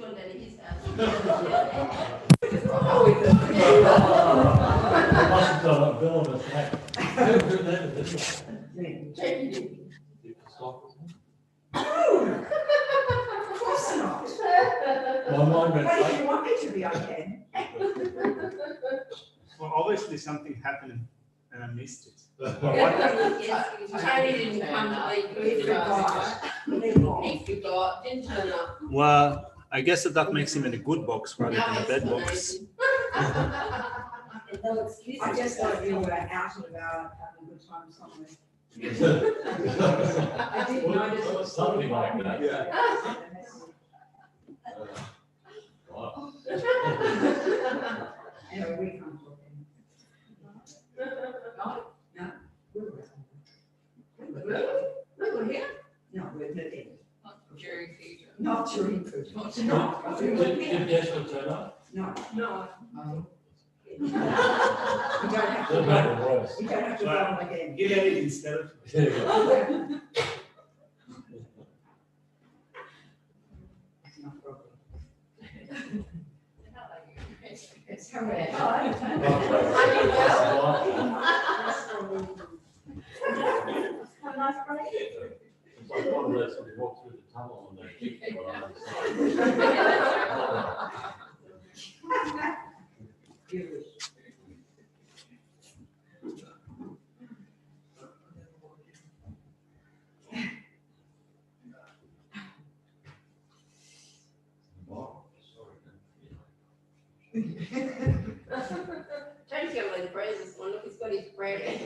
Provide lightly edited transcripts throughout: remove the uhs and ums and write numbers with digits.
gone down to his house. Of course not. My mind went, Well, if you want me to be, I can. Well, obviously something happened and I missed it. Tony didn't come to leave Christmas. He forgot, didn't turn up. Well, I guess that makes him in a good box rather than a bad box. I just thought you were out and about having a good time somewhere. I didn't notice it was something like that. Anyway, we can't talk anymore. We were here. No, we're not in. During Peter. Not during food. Not Did Geshe turn up? No. No. You don't have to That go. made it worse. You don't have to go on again. You get it instead of. There you go. That's not problem. It's correct. It's like one of those when you walk through the tunnel and they keep you on the side. Tony's going to leave the praise this one. Look, he's got his bread ready.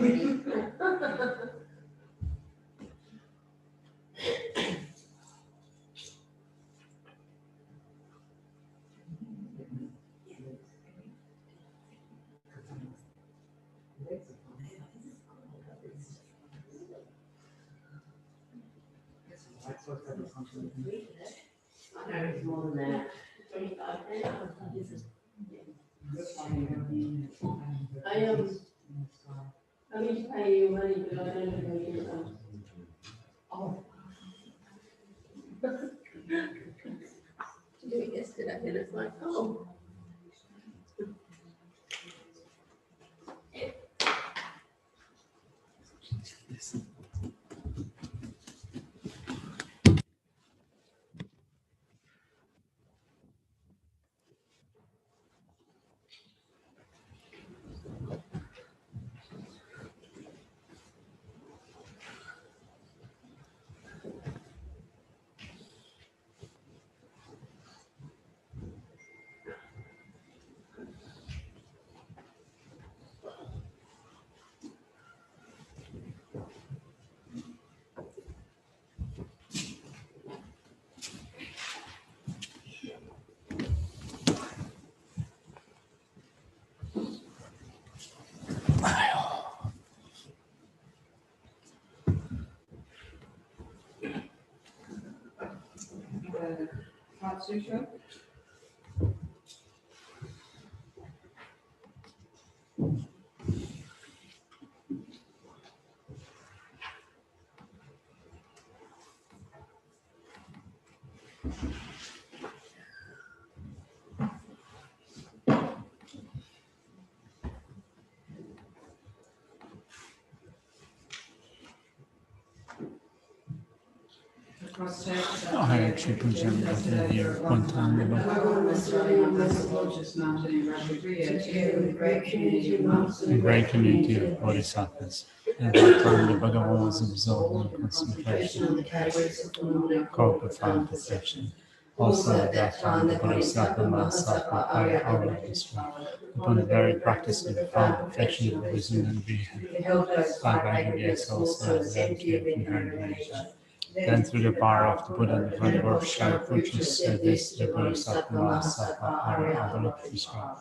I know it's more than that. 25 I need to pay you money, but I don't have any income. Oh. To do it yesterday, and it's like, oh. Sutra. I actually presented here one time ago. A great community of bodhisattvas. At that time, the Bhagavan was absorbed in concentration, called profound perfection. Also at that time, the Bodhisattva Mahasattva Arya destroyed. Upon the very practice of profound perfection of wisdom and being, five aggregates also as empty of inherent nature. Then through the power of the Buddha and the 24 Shariputra said this, the Bodhisattva Mahasattva Arya destroyed.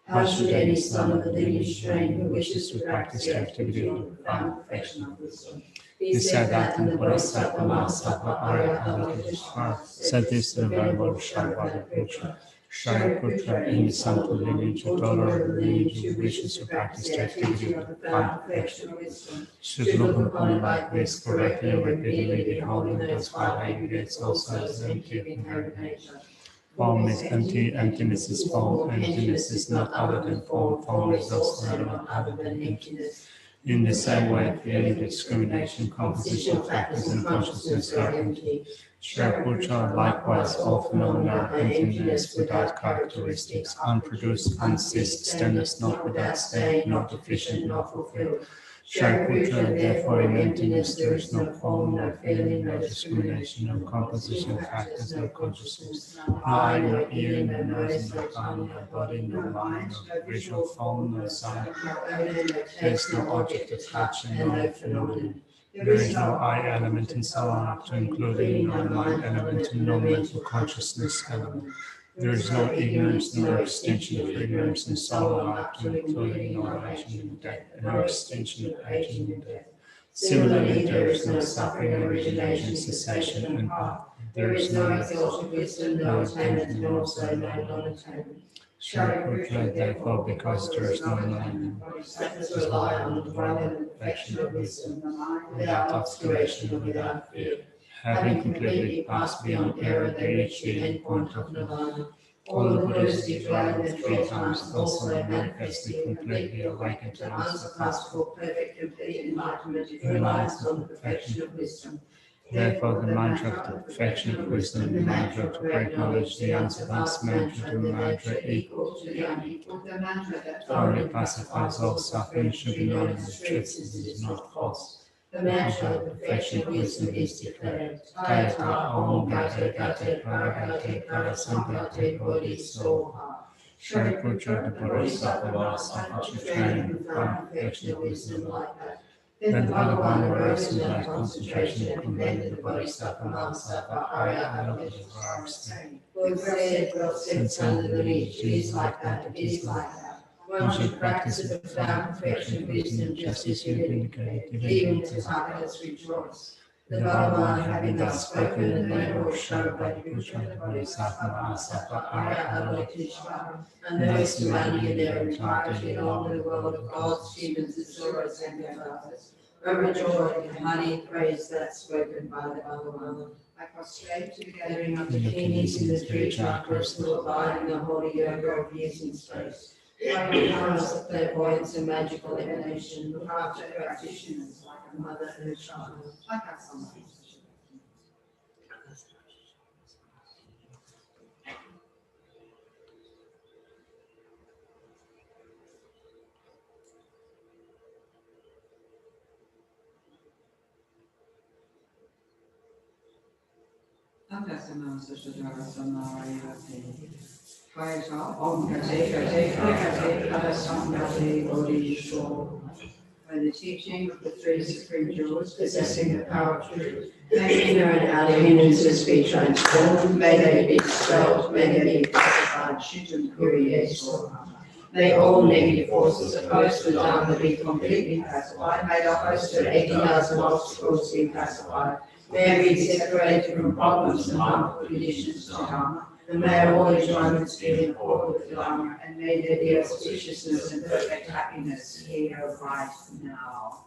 How should any son of the lineage train who wishes to practice the activity of the profound perfection of wisdom? He said that in the Bodhisattva Mahasattva Arya said this to the venerable Shariputra. Shariputra, any son of the lineage or daughter of the lineage who wishes to practice the activity of the profound perfection of wisdom should look upon it like this correctly and repeatedly, beholding those five aggregates also as empty of inherent nature. Form is empty, emptiness is form, emptiness is not other than form, form is also not other than emptiness. In the same way, feeling, discrimination, composition factors, and consciousness are empty. Shariputra, likewise, all phenomena are emptiness without characteristics, unproduced, unsist, stillness not without state, not deficient, not fulfilled. Shariputra, therefore, in emptiness there is no form, no feeling, no discrimination, no composition factors, no consciousness, no eye, no ear, no nose, no tongue, no body, no mind, no visual form, no sound. There is no object of touch and no phenomenon. There is no I element and so on, up to including no mind element and no mental consciousness element. There is no ignorance, no extension of ignorance and so on, up to including no aging and death, and no extension of aging and death. Similarly, there is no suffering, origination, cessation, and path. There is no exalted wisdom, no attainment, and also no non-attainment. Shariputra, therefore, because there is no knowing, bodhisattvas rely on the dwelling and perfection of wisdom, without obscuration and without fear. Having completely passed beyond error, they reach the end point of nirvana. All the Buddhas dwelling there 3 times also manifestly completely awakened to unsurpassable, perfect, complete enlightenment in reliance on the perfection of wisdom. Therefore, the mantra of the perfection of wisdom, the mantra of great knowledge, the unsurpassed mantra, the mantra equal to the unequal, the mantra that thoroughly pacifies all suffering, should be known as truth, since it is not false. The mantra of the perfection of wisdom is declared. Tayata Om Gate Gate Paragate Parasampate Bodhi Soha. Shariputra, the Bodhisattva, suffered to train and find perfection of wisdom like that. Then the Bhagavan arose in that concentration and commended the Bodhisattva Mahasattva Arya Avalokiteshvara, saying, well said, son of the lineage, it is like that, it is like that. One should practice with profound perfection of wisdom, just as you indicated, even to Tathagatas rejoice. The Bhagavan, having thus spoken, and then was shown by the Buddha, the Bodhisattva Mahasattva Arya Avalokiteshvara, and those who are in their entirety along the world of gods, humans, asuras, and devas, overjoyed and highly praised that spoken by the Bhagavan. I prostrate to the gathering of the kings in the 3 chakras who abide in the holy yoga of using space. Like the powers of clairvoyance and magical emanation, look after practitioners like a mother and a child. By the teaching of the 3 supreme jewels, possessing the power of truth, may inner and outer hindrances be transformed, may they be dispelled, may they be pacified, Shittam Kuriye Swaha. May all negative forces opposed to the Dharma be completely pacified, may the host of 80,000 obstacles be pacified, may we be separated from problems and harmful conditions to Dharma, and may all enjoyments be in accord with the Dharma, and may there be auspiciousness and perfect happiness here right now.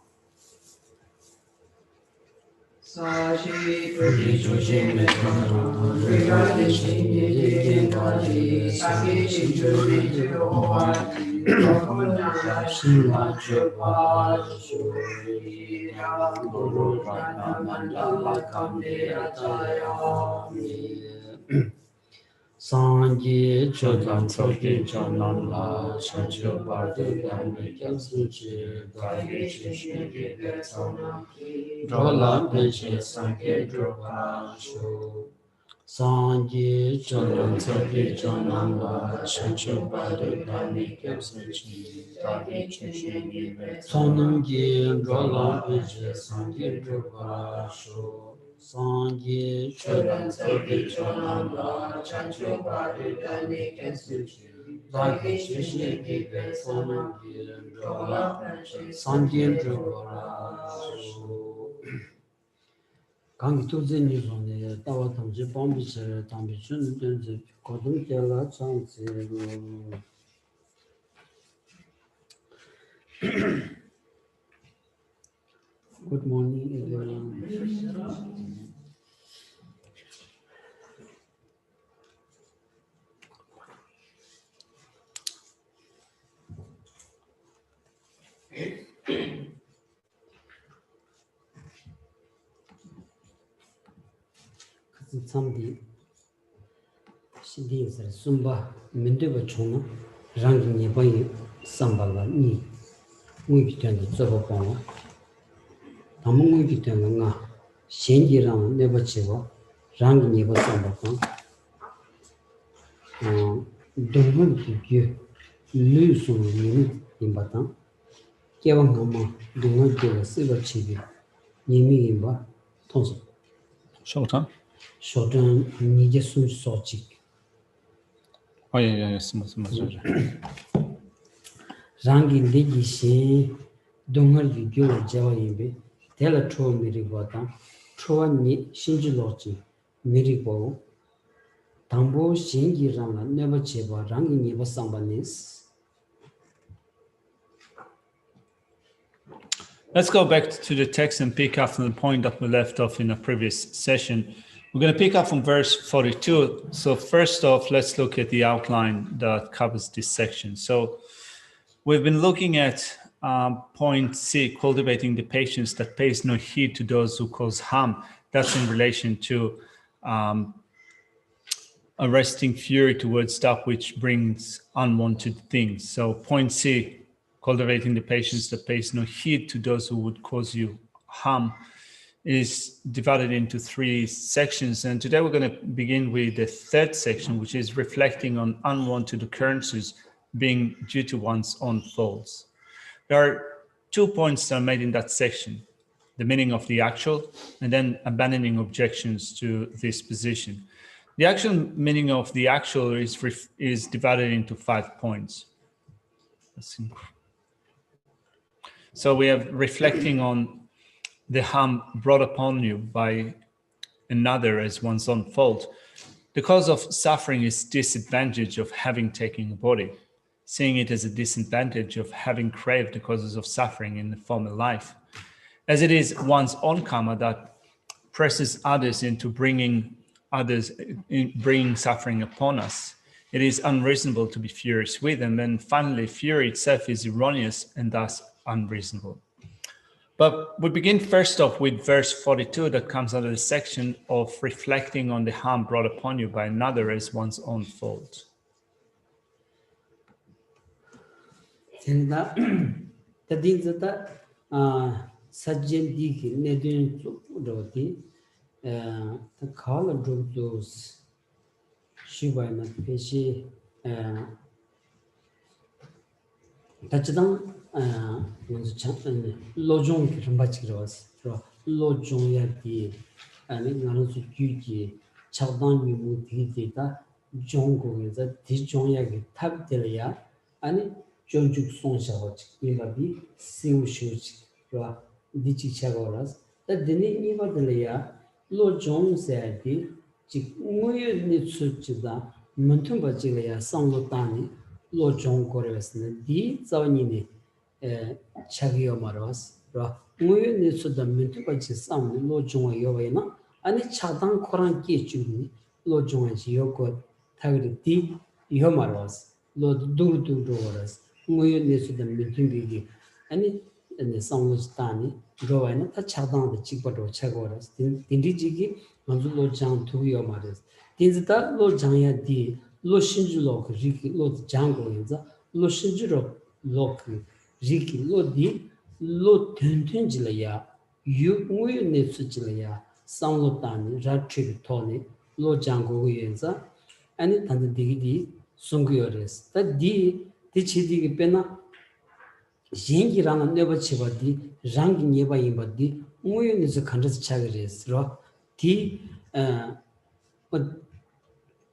Saji Prati Joji Metana, Rigati Shindi Vaji, Saki Chichuri Tovati, Rapunana Shima Chopal, Shuri, Guru Rana Mandala Kande Atayami. Sangye Chodan Soke Chonan La Chancho Badu Dami Kyasuchi Dagi Chishmi Betsona Drola Peche Sangye Droga Shu Sangye Chodan Soke Chonan La Chancho Badu Dami Kyasuchi Dagi Chishmi Betsona Drola Peche Sangye Droga Shu Sangye Chodan Soke Chonan La Chancho Badu Dami Kyasuchi Dagi Chishmi Betsona Drola Peche Sangye Droga Shu Kangi tuzi nirvane, tawa tamji pambi chere, tambi chun dunzi, kodum tela chansi ro. Good morning, everyone. samdi shidi sar sumba mendeba chona rangi nyebayi sambala ni ngui tende zobo kono tamu ngui tende nga shenji rang neba cheba rangi nyeba samba kon dongun ki lu sunu nimi imbatan kewa ngama dongun kewa siva chibi nimi imba tonso Shorter? shodan nije sun sochik Oh, yeah. rangi legi shen dongar yu gyo jawa yinbe tela chua miri wata chua ni shinji lochi miri bo tambo shengi ranga neba cheba rangi neba samba nis. Let's go back to the text and pick up from the point that we left off in a previous session. We're going to pick up from verse 42. So first off, let's look at the outline that covers this section. So we've been looking at point C, cultivating the patience that pays no heed to those who cause harm. That's in relation to arresting fury towards that which brings unwanted things. So point C, cultivating the patience that pays no heed to those who would cause you harm, is divided into 3 sections. And today we're going to begin with the 3rd section, which is reflecting on unwanted occurrences being due to one's own faults. There are 2 points that are made in that section: the meaning of the actual, and then abandoning objections to this position. The actual meaning of the actual is divided into 5 points. So we have reflecting on the harm brought upon you by another as one's own fault. The cause of suffering is disadvantage of having taken a body, seeing it as a disadvantage of having craved the causes of suffering in the former life, as it is one's own karma that presses others into bringing suffering upon us. It is unreasonable to be furious with them, and finally, fury itself is erroneous and thus unreasonable. But we begin first off with verse 42 that comes under the section of reflecting on the harm brought upon you by another as one's own fault. Tachidang lojong ki rambachikirawas lojong ya di ngaransu gyuji chagdang yumu digi da jongo yinza di jong ya ki tabdila ya jonjuk songsha wachik imba bi siu shuchik di chik chagawaras da dini imba dila ya lojong saya di chik nguyo nitsu chida muntumba chila ya sanglo tani lo jong korewasne di zawani ne chagiyo marwas ra nguyo ne suda muntu ba chi samne lo jong yowena ani chadang koran ki chuni lo jong ji yoko tagri di yo marwas lo dur waras nguyo ne suda muntu bi ani ne samlo stani rowena ta chadang de chikbado chagoras dindi jigi manzu lo jang tu yo maras dinzita lo jang ya di lo shinju lok riki lo jango yinza lo shinju lok riki lo di lo tenten jila ya yu nguyo netsu jila ya samlo tani ratri toni lo jango yinza ani tanda digi di sungu yores ta di chi digi pena yengi rana neba chiba di rangi nyeba yinba di nguyo netsu kandas chagires ro di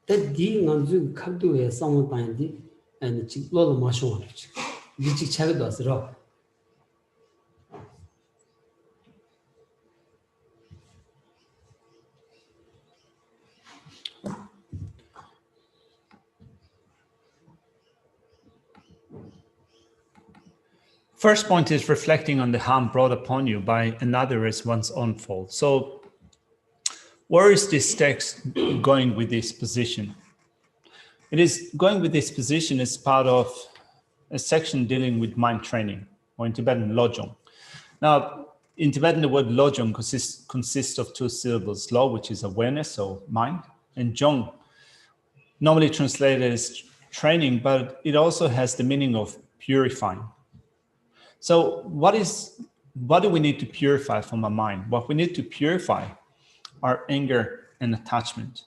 di nganzu kabdu ya samwa tanya di chik lolo ma shungwa chik di chik chagadu asiro. First point is reflecting on the harm brought upon you by another as one's own fault. So where is this text going with this position? It is going with this position as part of a section dealing with mind training, or in Tibetan, lojong. Now, in Tibetan, the word lojong consists of two syllables, lo, which is awareness or mind, and jong, normally translated as training, but it also has the meaning of purifying. So what do we need to purify from our mind? What we need to purify are anger and attachment.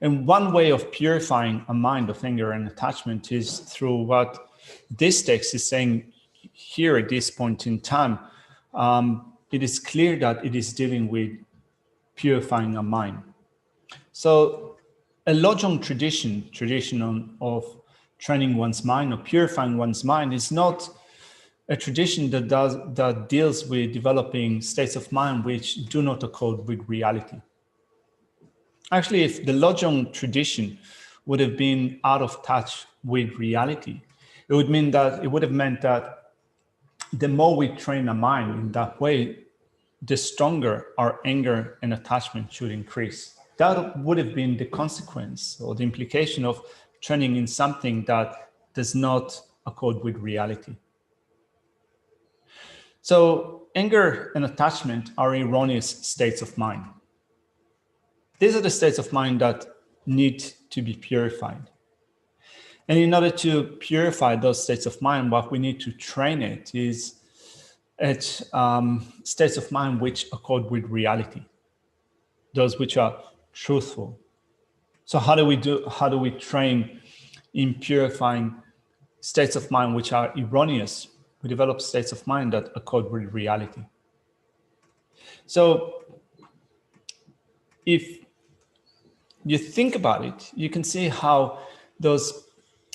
And one way of purifying a mind of anger and attachment is through what this text is saying here at this point in time. It is clear that it is dealing with purifying a mind. So a Lojong tradition of training one's mind or purifying one's mind is not a tradition that deals with developing states of mind which do not accord with reality. Actually, if the Lojong tradition would have been out of touch with reality, it would have meant that the more we train our mind in that way, the stronger our anger and attachment should increase. That would have been the consequence or the implication of training in something that does not accord with reality. So anger and attachment are erroneous states of mind. These are the states of mind that need to be purified. And in order to purify those states of mind, what we need to train it is at states of mind which accord with reality, those which are truthful. So how do we train in purifying states of mind which are erroneous? We develop states of mind that accord with reality. So if you think about it, you can see how those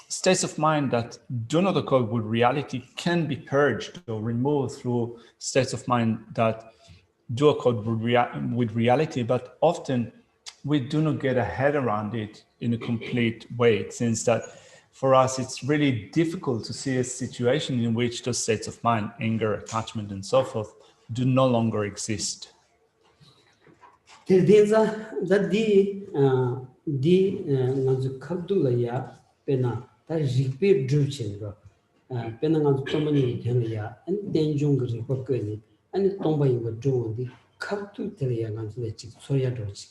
states of mind that do not accord with reality can be purged or removed through states of mind that do accord with reality, but often we do not get a head around it in a complete way. It seems that for us, it's really difficult to see a situation in which those states of mind, anger, attachment, and so forth, do no longer exist. 다 리피 드르친로 페나가 tomani 되냐 안 된종 그리고 거니 아니 동바이고 좋은데 갑투 들이야 간데 직 소야도지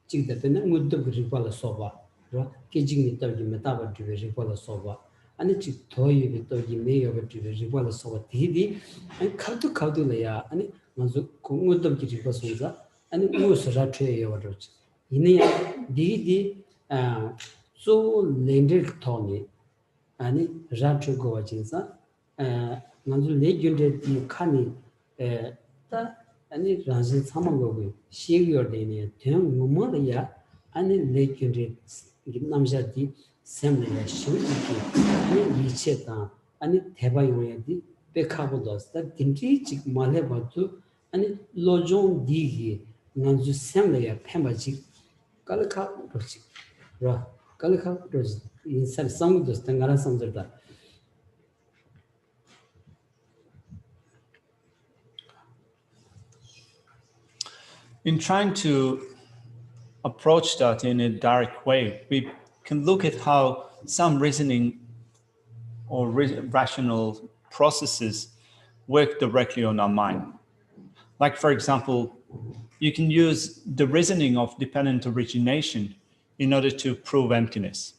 직다 페나 무드 그리고 소바 로 계징이 떠기 메타바 드리고 소바 아니 직 도이비 떠기 메여가 드리고 소바 디디 아니 갑투래야 아니 먼저 공무도 그리고 소자 아니 무서라 트여요도지 이네야 디디 so lended Tony ani ratu go jinsa nanzu legend di khani ta ani ranjin samango go shegyor de ne ten mumma ya ani legend namja di semle ya shu ani licheta ani thebayo di pekhabu dos ta dinti chik male batu ani lojong di gi nanzu semle ya phemba chik kalkha rochi ra kalkha rochi inside some of those tangara samjata. In trying to approach that in a direct way, we can look at how some reasoning or rational processes work directly on our mind. Like, for example, you can use the reasoning of dependent origination in order to prove emptiness.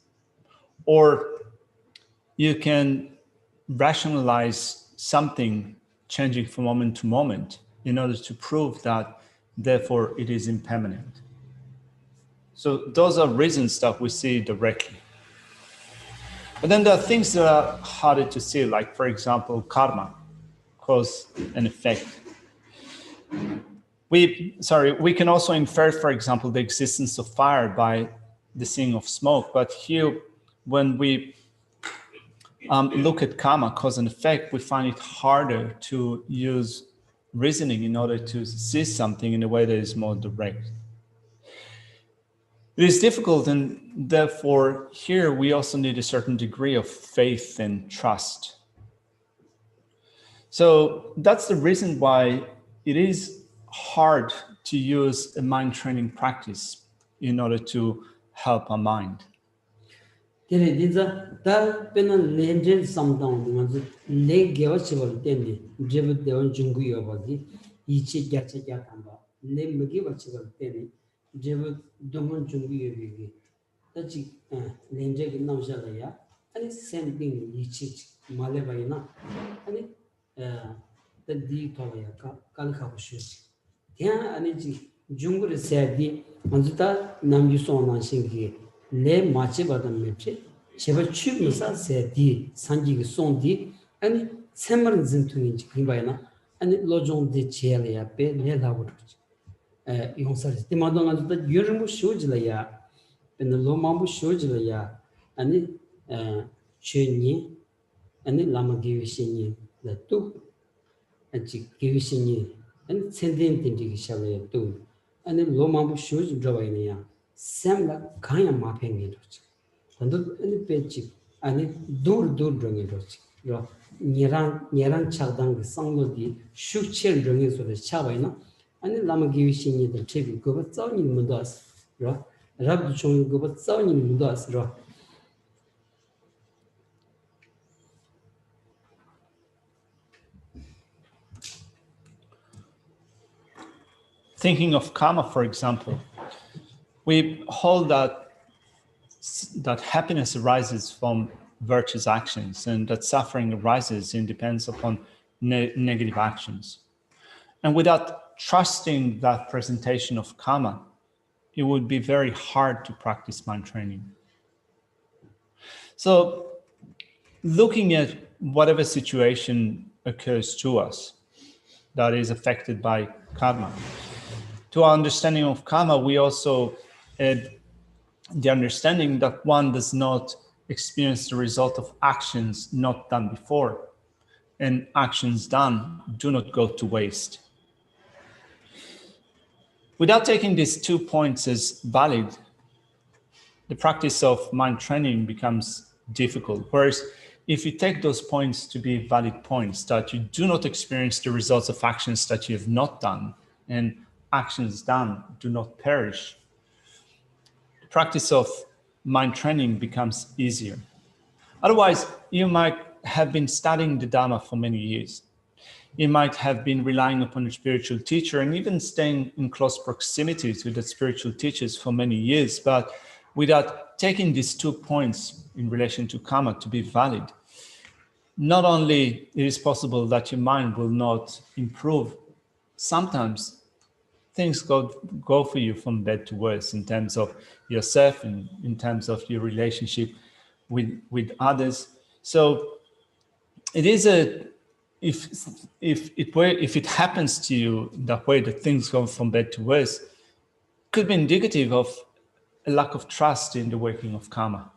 Or you can rationalize something changing from moment to moment in order to prove that, therefore, it is impermanent. So those are reasons that we see directly. But then there are things that are harder to see, like, for example, karma, cause and effect. We can also infer, for example, the existence of fire by the seeing of smoke. But here, when we look at karma, cause and effect, we find it harder to use reasoning in order to see something in a way that is more direct. It is difficult, and therefore here we also need a certain degree of faith and trust. So that's the reason why it is hard to use a mind training practice in order to help our mind. There da pena legend sometime the leg give us about then dribble the jungu yobagi 이치 갸치갸 담바 내 먹이 버치고 때니 제부 동원 준비하기 다지 렌제기 나오셔야 아니 샘빙 이치 말레바이나 아니 디 토야 칼카고 쉬지 야 아니지 중국의 세디 먼저다 남주소나 신기 내 마치 받은 맵체 제발 취무사 세디 산지기 송디 아니 샘머는 진투인지 김바이나 아니 로종디 제리야 베 내다고 용사리 때마다 유르무 쇼질이야 근데 로마부 쇼질이야 아니 쳔니 아니 라마기위신이 또 아직 기위신이 아니 센덴텐디기 샤베 또 아니 로마부 쇼즈 드바이니야 샘라 가야 마팽이로지 근데 아니 베치 아니 둘 정이로지 요 니랑 차당 상로디 슈첼 정에서 차바이나 아니 라마기위신이들 제비 그거 싸우니 문도스 요 랍도 좀 그거 싸우니 문도스 요 Thinking of karma, for example, we hold that happiness arises from virtuous actions and that suffering arises and depends upon negative actions. And without trusting that presentation of karma, it would be very hard to practice mind training. So looking at whatever situation occurs to us that is affected by karma, to our understanding of karma, we also add the understanding that one does not experience the result of actions not done before, and actions done do not go to waste. Without taking these 2 points as valid, the practice of mind training becomes difficult. Whereas if you take those points to be valid points, that you do not experience the results of actions that you have not done, and actions done do not perish, the practice of mind training becomes easier. Otherwise, you might have been studying the Dharma for many years. You might have been relying upon a spiritual teacher and even staying in close proximity to the spiritual teachers for many years, but without taking these 2 points in relation to karma to be valid, not only it is possible that your mind will not improve, sometimes things go for you from bad to worse in terms of yourself and in terms of your relationship with others. So it is if it happens to you that way, that things go from bad to worse, could be indicative of a lack of trust in the working of karma.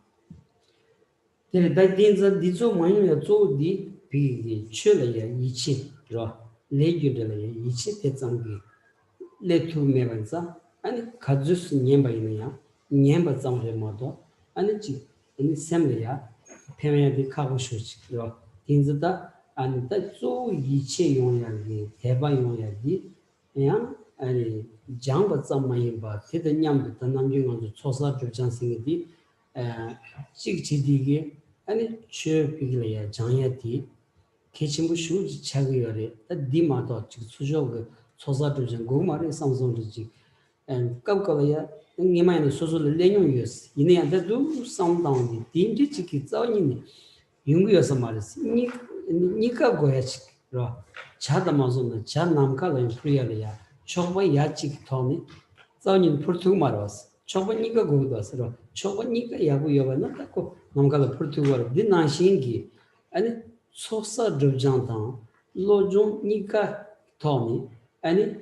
레투 메반자 아니 가주스 냠바이냐 냠바 잠레 모도 아니 지 아니 샘레야 페메디 카고쇼치로 딘즈다 아니 다조 이체 용량이 대바 용량이 그냥 아니 장바 잠마이바 테드 냠도 단남중원도 초사 조장생이디 찍지디게 아니 쳬비글이야 장야디 개침부 슈지 차기열에 디마도 수조그 소사들전 고마리 상송들지 깜깜이야 니마이는 소소를 내용이었어 이내한테도 상당히 딘지치기 짜오니 용구여서 말했어 니가 고야지 로 자다마서는 자 남카는 프리야리야 초바 야치 토니 짜오니 포르투 말았어 초바 니가 고도서 초바 니가 야고 여바나 딱고 남카는 포르투어 디나신기 아니 소사들전당 로종 니가 토니 아니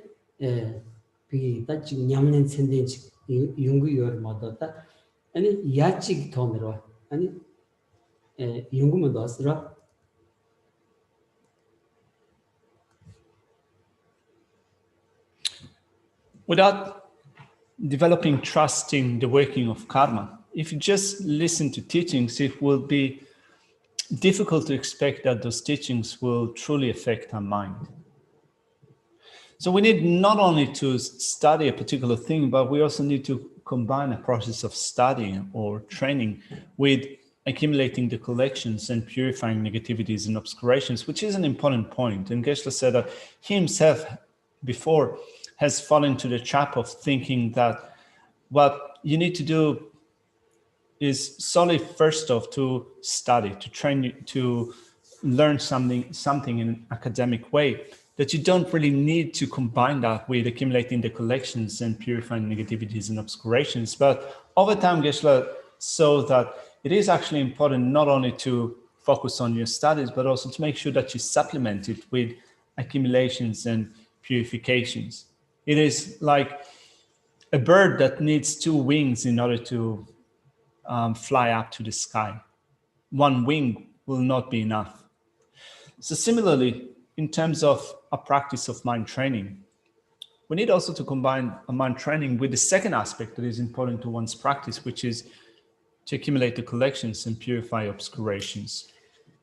비다 지금 냠는 센덴지 용구열 모드다 아니 야치 토미로 아니 용구만 더스라 Without developing trust in the working of karma, if you just listen to teachings, it will be difficult to expect that those teachings will truly affect our mind. So we need not only to study a particular thing, but we also need to combine a process of studying or training with accumulating the collections and purifying negativities and obscurations, which is an important point. And Geshe said that he himself before has fallen into the trap of thinking that what you need to do is solely first off to study, to train you, to learn something in an academic way, that you don't really need to combine that with accumulating the collections and purifying negativities and obscurations. But over time, Geshe saw that it is actually important not only to focus on your studies, but also to make sure that you supplement it with accumulations and purifications. It is like a bird that needs 2 wings in order to fly up to the sky. 1 wing will not be enough. So similarly, in terms of a practice of mind training, we need also to combine a mind training with the second aspect that is important to one's practice, which is to accumulate the collections and purify obscurations.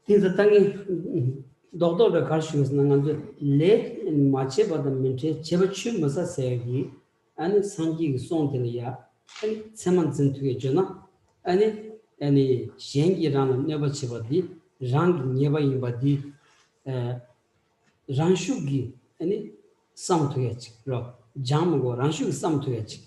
Things are thinking, doctor, the Karshius, Nangan, late in Macheba, the Mintre, Chevachu, Masa Segi, and Sanji Sontelia, and Semans into a Jona, and any Shengi Ran, never Chevadi, Rang never in body, Ranshugi, any some to etch, Jamago, Ranshu, some to etch,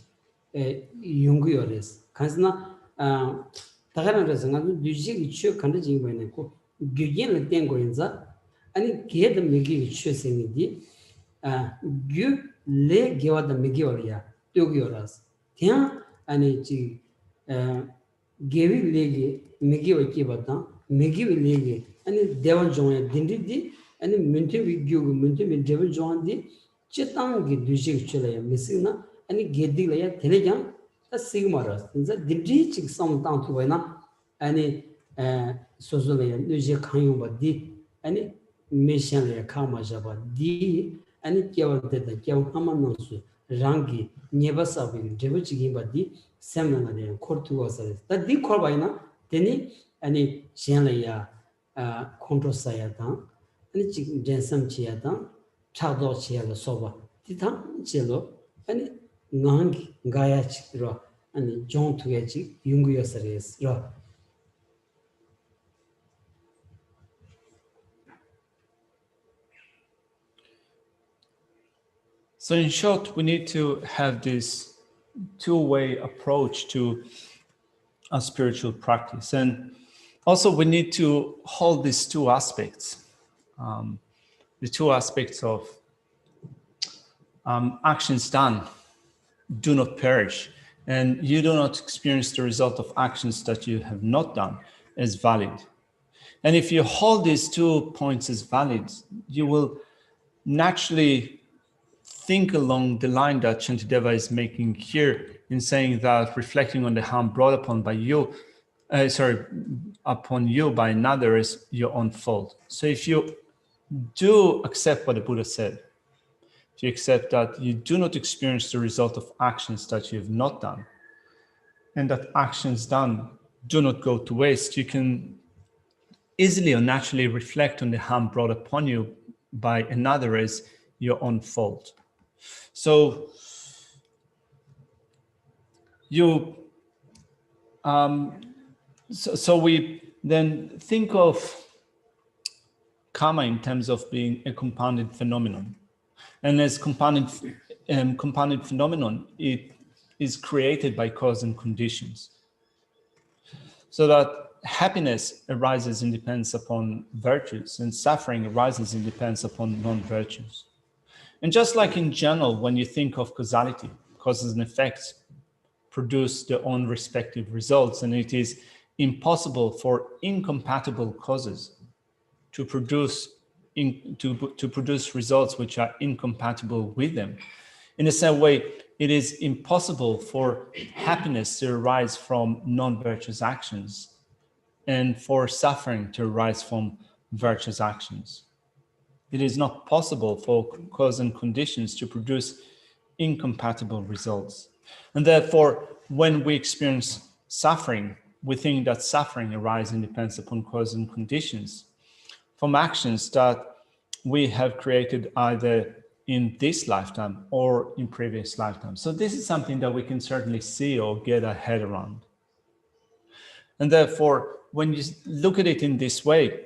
Yunguyores, Kazna, Tagaran Resangan, Duji, Chu, Kandajin Veneko, Gugin Tengoinza, and get the Migi choosing the Gu Le Giva the Migioria, Tugioras, Tian, and it Gavi Legi, Migio Kibata, Migi Legi, and Devon John Dindidi, and Minty with Gu, Minty with Devon John D, Chetangi Duji Chile, Messina, and Gedilaya Telegram, a Sigmaras, and that the teaching some down to Vena, any Sozolaya, Duji Kayumba D, any Mission Kama Java D, any Kiava de Kiav Hamanosu, Rangi, Nevasabi, Devichi Badi, Seminary, Cortuas, that D Corbina, Denny, any Shenlaya, Control Sayatan, any Jensam Chiatan, Chado Chia Soba, Titan, Cello, any Nang Gayach Ra, and John Tuyachi, Yunguya Series Ra. So in short, we need to have this 2-way approach to a spiritual practice. And also we need to hold these 2 aspects, the 2 aspects of actions done do not perish, and you do not experience the result of actions that you have not done as valid. And if you hold these 2 points as valid, you will naturally think along the line that Shantideva is making here in saying that reflecting on the harm brought upon by you, upon you by another is your own fault. So if you do accept what the Buddha said, if you accept that you do not experience the result of actions that you have not done, and that actions done do not go to waste, you can easily or naturally reflect on the harm brought upon you by another as your own fault. So you, so we then think of karma in terms of being a compounded phenomenon, and as compounded phenomenon, it is created by cause and conditions. So that happiness arises and depends upon virtues, and suffering arises and depends upon non-virtues. And just like in general, when you think of causality, causes and effects produce their own respective results, and it is impossible for incompatible causes to produce results which are incompatible with them. In the same way, it is impossible for happiness to arise from non-virtuous actions and for suffering to arise from virtuous actions. It is not possible for cause and conditions to produce incompatible results. And therefore, when we experience suffering, we think that suffering arises and depends upon cause and conditions from actions that we have created either in this lifetime or in previous lifetimes. So this is something that we can certainly see or get our head around. And therefore, when you look at it in this way,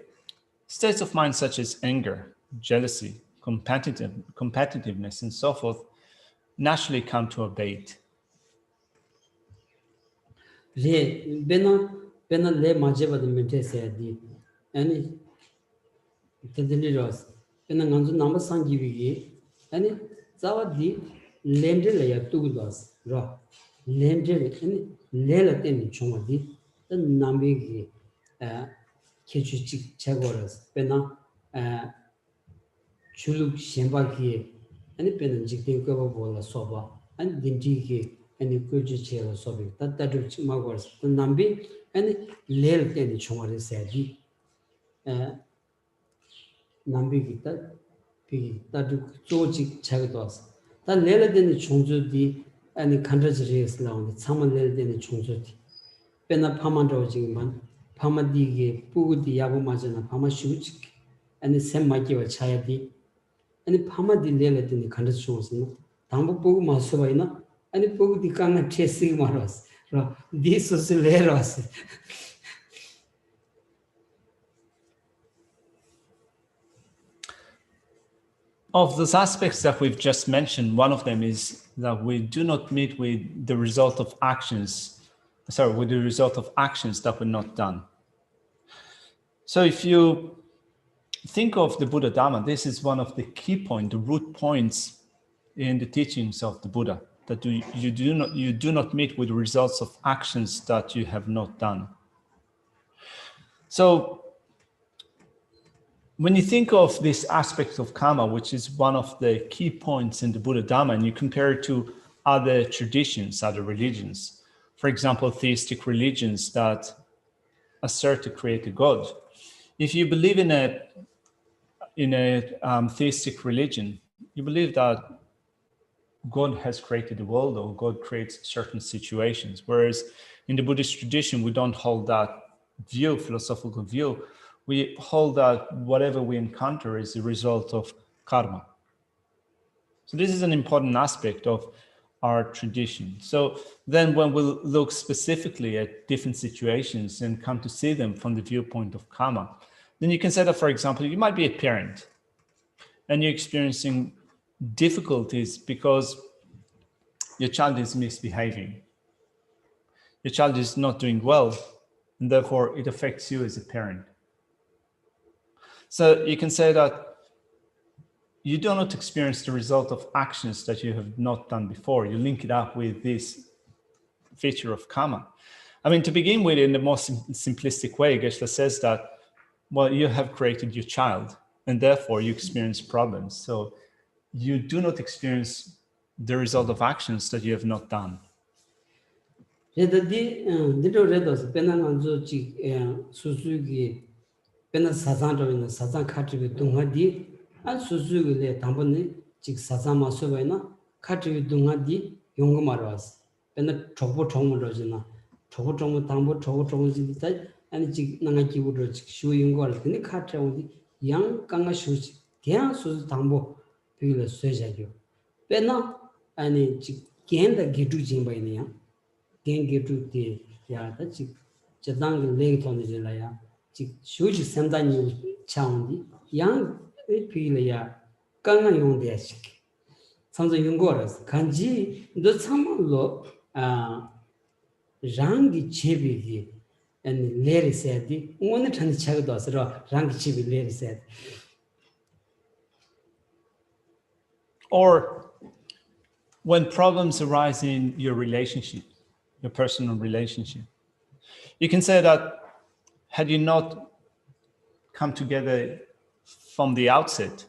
states of mind such as anger, jealousy, competitiveness, and so forth, naturally come to abate. Bena le majeba de mente se di ani tedini ros bena nganzu number sangi wi ani zawa di lendre le ya tu dos ro lendre ani le la ten chuma di the nambi gi kechu chi chagoras bena chuluk shemba gi ani bena jikte ko bola soba ani dinti gi ani kuju chela sobi tatu magors the nambi ani lel ten chuma re se di nambi gita pi tatu chochi chagdos ta lele den chungju di ani khandraj res laund chama lele den chungju di pena phama ro jingman phama di ge pugu di yabu majana phama shuch ani sem ma ki wa chaya di ani phama di lele den khandraj chungju dambu pugu ma so baina ani pugu di kana chesi maros ro di so se le ros Of those aspects that we've just mentioned, one of them is that we do not meet with the result of actions, with the result of actions that were not done. So if you think of the Buddha Dharma, this is one of the key points, the root points in the teachings of the Buddha, that you do not meet with the results of actions that you have not done. So when you think of this aspect of karma, which is one of the key points in the Buddha Dharma, and you compare it to other traditions, other religions, for example, theistic religions that assert to create a God. If you believe in a theistic religion, you believe that God has created the world or God creates certain situations. Whereas in the Buddhist tradition, we don't hold that view, philosophical view. We hold that whatever we encounter is the result of karma. So this is an important aspect of our tradition. So then when we look specifically at different situations and come to see them from the viewpoint of karma, then you can say that, for example, you might be a parent and you're experiencing difficulties because your child is misbehaving. Your child is not doing well, and therefore it affects you as a parent. So you can say that you do not experience the result of actions that you have not done before. You link it up with this feature of karma. I mean, to begin with, in the most simplistic way, Geshe says that, well, you have created your child, and therefore you experience problems. So you do not experience the result of actions that you have not done. Pena sasan rawina sasan khatribi dunga di an susu le tambani chik sasan maso baina khatribi dunga di yunga marwas pena chokbo chokmo rojina chokbo chokmo tambo chokbo chokmo jidi tai ani chik nanga kibu ro chik shu yunga wala tini khatribi di yang kanga shu chik kya susu tambo pigila suja yo pena ani chik kenda gitu jingba ina ya ken gitu di ya ta chik jadang le thoni jila ya shuji sendani chaundi yang pilya kanga yong de shik samza yungoras kanji do samlo rangi chebi gi and leri said one tan chagdos rangi chebi leri said. Or when problems arise in your relationship, your personal relationship, you can say that had you not come together from the outset,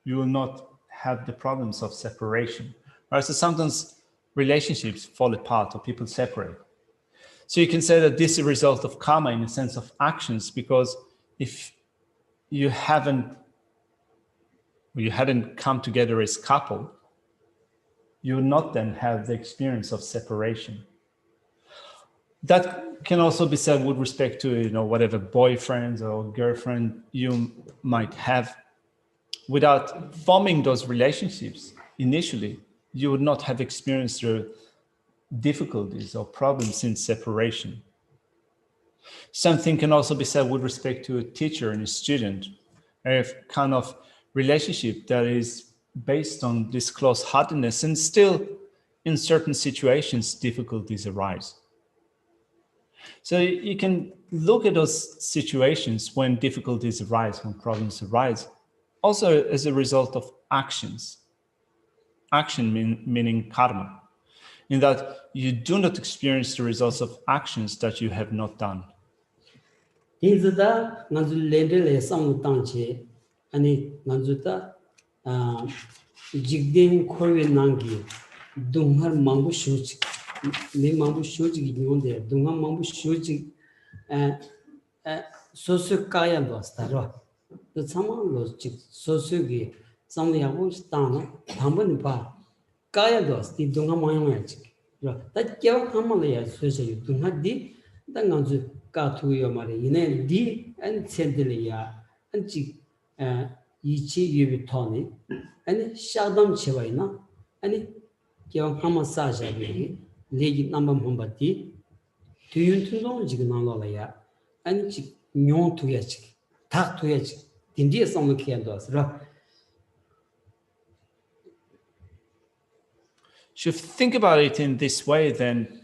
you will not have the problems of separation. Right? So sometimes relationships fall apart or people separate. So you can say that this is a result of karma in the sense of actions, because if you hadn't come together as couple, you will not then have the experience of separation. That can also be said with respect to, whatever boyfriends or girlfriend you might have. Without forming those relationships initially, you would not have experienced the difficulties or problems in separation. Something can also be said with respect to a teacher and a student. If kind of relationship that is based on this close-heartedness, and still in certain situations difficulties arise. So you can look at those situations when difficulties arise, when problems arise, also as a result of actions. Action meaning karma, in that you do not experience the results of actions that you have not done. Dizda nanzu lendele samu tangche ani nanzu ta jigden khorwe nangi dunghar mangu shuch me mangu shuch gi nyonde dunghar mangu shuch sosu kaya dostaro the sama logic sosu gi samu yago stana thambani pa kaya dos di dunghar mangu yach ro ta kya khamala ya sosu dunghar di danganzu Katuyo Mari, in D and Sendelia, and Chick Yichi Yubitoni, and Shadam Chevaina, and Kion Hamasaja, Legi Number Mumbati, to you to know Jignalaya, and Chick Nyon to Yach, Tak to Yach, India some Kiandos. If you think about it in this way, then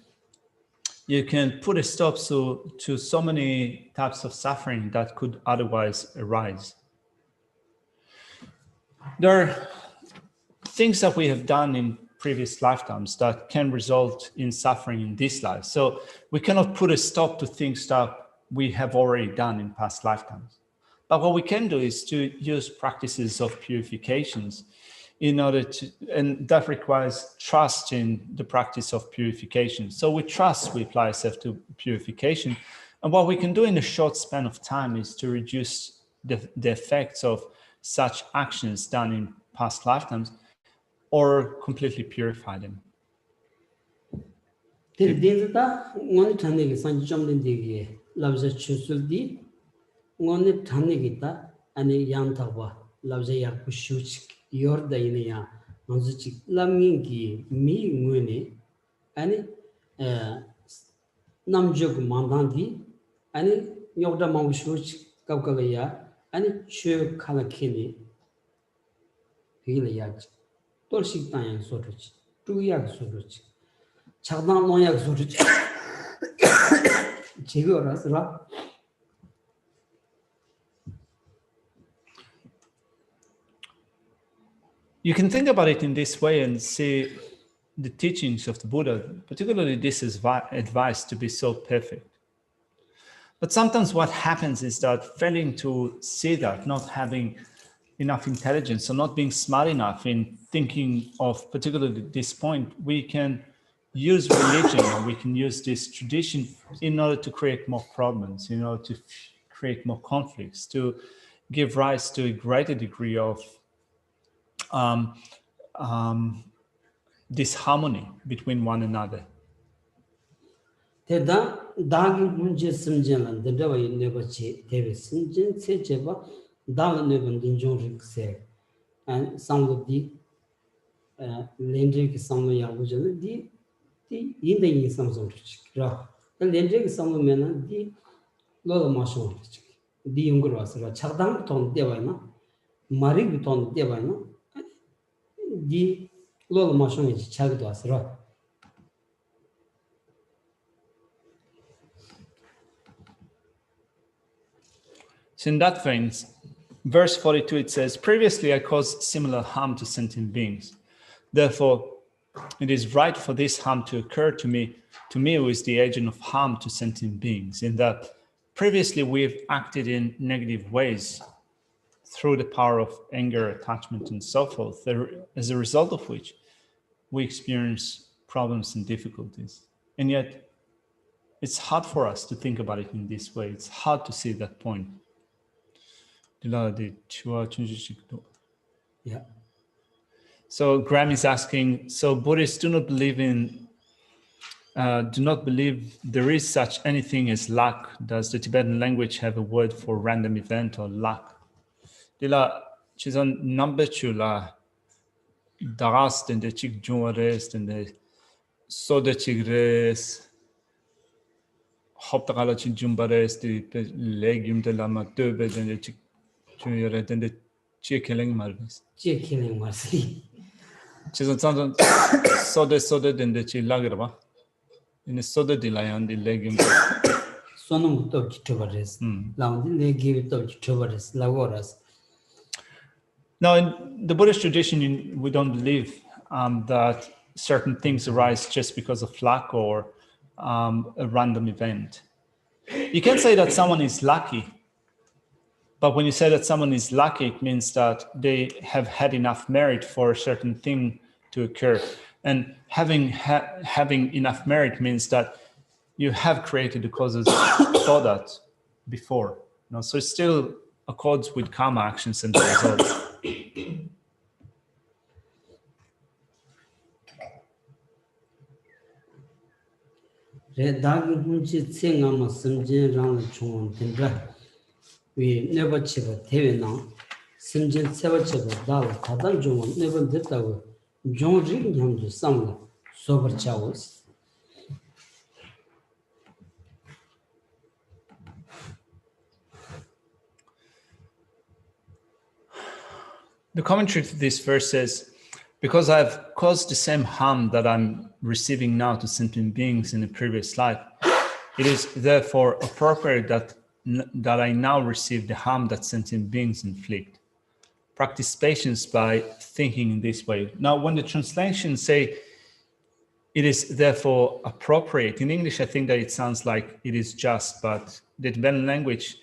you can put a stop to so many types of suffering that could otherwise arise. There are things that we have done in previous lifetimes that can result in suffering in this life. So we cannot put a stop to things that we have already done in past lifetimes. But what we can do is to use practices of purifications in order to, and that requires trust in the practice of purification. So with trust, we apply ourselves to purification. And what we can do in a short span of time is to reduce the effects of such actions done in past lifetimes or completely purify them. Yorda inia nanzuchi lamingi mi ngune ani namjog mandandi ani nyogda mawshuch kawkalaya ani chö khalakini hilayach torshik tayang soruch tuyak soruch chagdan noyak soruch chigorasra. You can think about it in this way and see the teachings of the Buddha, particularly this is advice to be so perfect. But sometimes what happens is that failing to see that, not having enough intelligence or not being smart enough in thinking of particularly this point, we can use religion or we can use this tradition in order to create more problems, in order to create more conflicts, to give rise to a greater degree of disharmony between one another. Teda dagi munje simjena dedawa nebachi tebe simjen secheba dal neban dinjong rikse and samlo di lendre ki samlo yabu jana di yinde yin samsong ra the lendre ki samlo mena di lo ma shong di yungro asra chagdang ton dewa na mari ton dewa na di lo ma shong ji chagdo asra. So in that vein, verse 42, it says, previously I caused similar harm to sentient beings. Therefore, it is right for this harm to occur to me who is the agent of harm to sentient beings, in that previously we've acted in negative ways through the power of anger, attachment, and so forth, as a result of which we experience problems and difficulties. And yet, it's hard for us to think about it in this way. It's hard to see that point. Yeah. So Graham is asking, so Buddhists do not believe there is such anything as luck. Does the Tibetan language have a word for random event or luck? Dila chizan number chula daras and the chik junres and the soda chigres hoptagala chin jumbares the legume de la matube and the chik junre and the Chia killing marbles. Chia killing mercy. Chisel Sanson soda than the chilagrava. In a soda delay on the legume. Sonum to Kitovaris. Lounge, they give it to Kitovaris, Lagoras. Now, in the Buddhist tradition, we don't believe that certain things arise just because of luck or a random event. You can say that someone is lucky, but when you say that someone is lucky, it means that they have had enough merit for a certain thing to occur. And having enough merit means that you have created the causes for that before. So it still accords with karma actions and the results. We never chip a TV now. Simjin Sever Chip, Dal, Tadan John, never did that. John Ring him to some sober chowers. The commentary to this verse says, because I've caused the same harm that I'm receiving now to sentient beings in a previous life, it is therefore appropriate that I now receive the harm that sentient beings inflict. Practice patience by thinking in this way. Now, when the translations say it is therefore appropriate, in English, I think that it sounds like it is just, but in Tibetan language,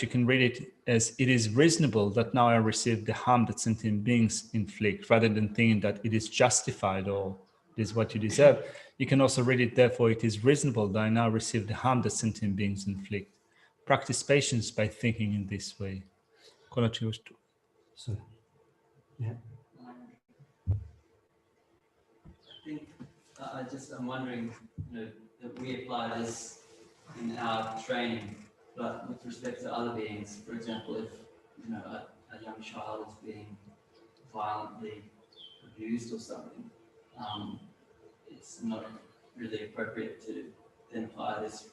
you can read it as it is reasonable that now I receive the harm that sentient beings inflict, rather than thinking that it is justified or it is what you deserve. You can also read it, therefore, it is reasonable that I now receive the harm that sentient beings inflict. Practice patience by thinking in this way. So, yeah. I think I'm wondering, that we apply this in our training, but with respect to other beings, for example, if a young child is being violently abused or something, it's not really appropriate to then apply this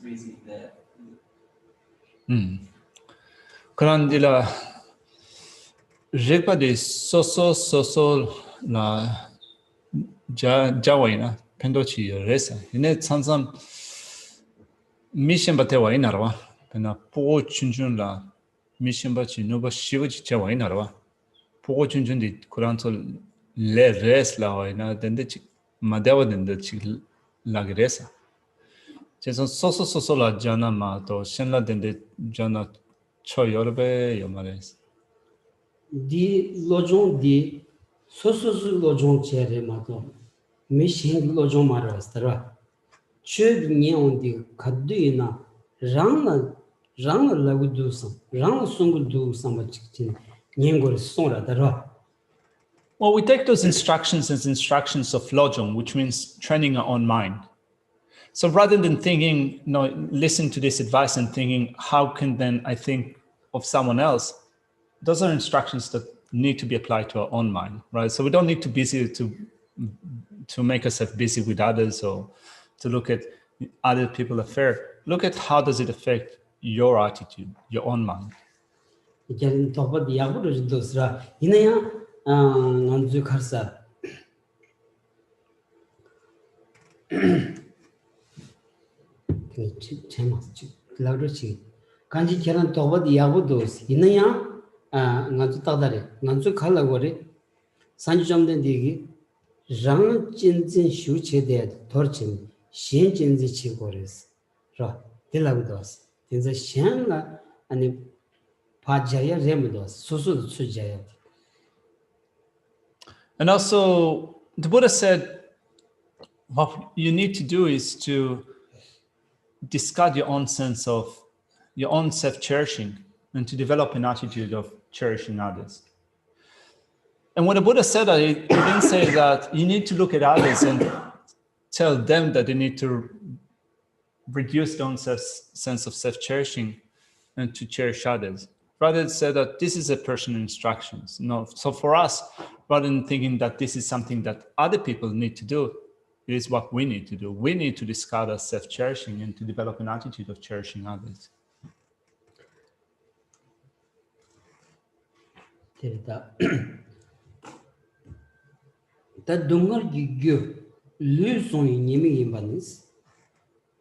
reasoning there. Karandila Rekpa de soso la jawaina pendochi resa. Ine tsansam mission batewa inarwa. Pena po chunjun la mission bachi noba shivachi jawa inarwa. Po chunjun di kuranto le res la waina dendechi madewa dendechi lagresa. Jason soso la jana ma to shenla dende jana cho yorbe yomares. Di lojong di sosu lojong chere mato mission lojong marastara chög nyeon di kadduina rang lagudu sam rang sungudu samachichin nyengor sora dara. Well, we take those instructions as instructions of lojong, which means training our own mind. So rather than thinking, listen to this advice and thinking, how can then I think of someone else? Those are instructions that need to be applied to our own mind, right? So we don't need to make ourselves busy with others or to look at other people's affair. Look at how does it affect your attitude, your own mind. Again, top of the Yabudu dosra, Inaya, Nanzu Karsa. Louder chi. Kanji Keran Toba the Yabudos, Inaya, Nanzu Tadare, Nanzu Kalagore, Sanjam den Digi, Rang Jinzin Shuche dead, Torchim, Shen Jinzi Chigores, Ra, Delabudos, in the Shenla and the Pajaya Remedos, Susu Sujaya. And also, the Buddha said, what you need to do is to discard your own sense of your own self-cherishing and to develop an attitude of cherishing others. And when the Buddha said that, he didn't say that you need to look at others and tell them that they need to reduce their own sense of self-cherishing and to cherish others. Rather, it said that this is a personal instructions. So for us, rather than thinking that this is something that other people need to do, it is what we need to do. We need to discard our self-cherishing and to develop an attitude of cherishing others. 데리다 다 동걸 기교 류송이 님이 임바니스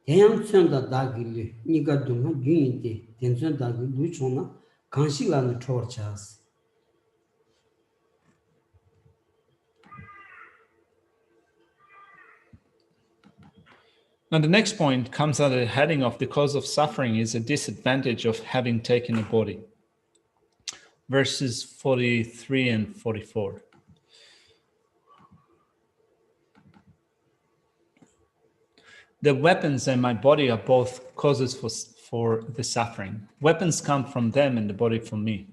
대양 천다 다길리 니가 동가 균인데 된선 다기 류총나 간식라는 초르차스 Now, the next point comes under the heading of the cause of suffering is a disadvantage of having taken a body. Verses 43 and 44. The weapons and my body are both causes for the suffering. Weapons come from them and the body from me.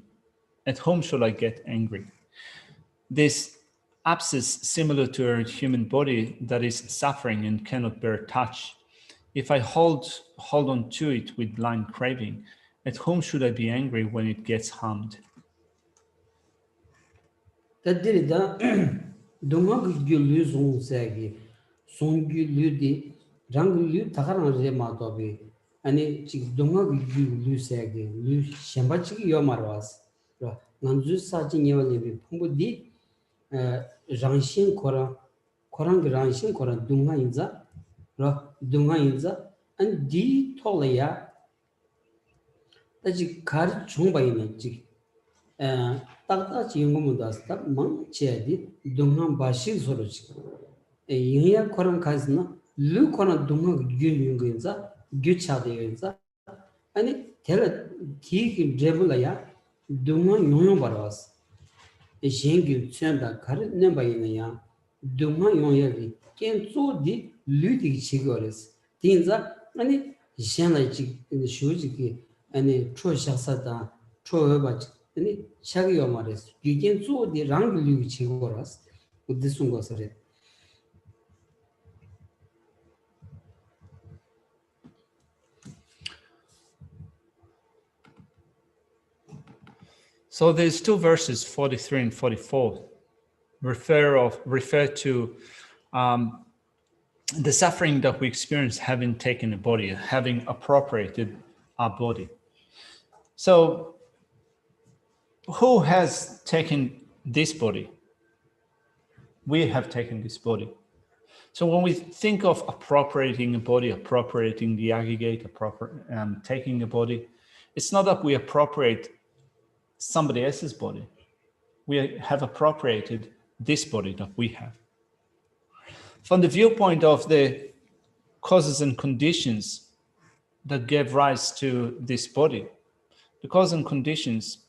At whom shall I get angry? This abscess similar to a human body that is suffering and cannot bear touch. If I hold on to it with blind craving, at whom should I be angry when it gets harmed? 다들이다 동학 gyulu 송세기 송gyulu디 랑gyulu 타가랑제 마도비 아니 지 동학 gyulu 세기 류 셴바치 요마르와스 난주 사진 예원이 풍부디 장신 코랑 장신 코랑 동가 인자 동가 인자 안 디 톨이야 다지 가르 총바이는 지 딱딱 지용금은 다스다 망체디 동한 바시 소로지 이야 코랑 가스나 루 코랑 동한 균윤근자 규차대인자 아니 텔 티 드레블이야 동한 용용 바라스 셴규 챤다 가르는 바이나야 동한 용역이 켄소디 류디 치거레스 딘자 아니 셴나지 쇼지기 아니 초샤사다 초어바지 아니 샤기요 말레스 유겐소디 랑글류 치거라스 우드순 거서레 So there's two verses, 43 and 44, refer to the suffering that we experience having taken a body, having appropriated our body. So who has taken this body? We have taken this body. So when we think of appropriating a body, appropriating the aggregate, taking a body, it's not that we appropriate somebody else's body. We have appropriated this body that we have. From the viewpoint of the causes and conditions that gave rise to this body, the causes and conditions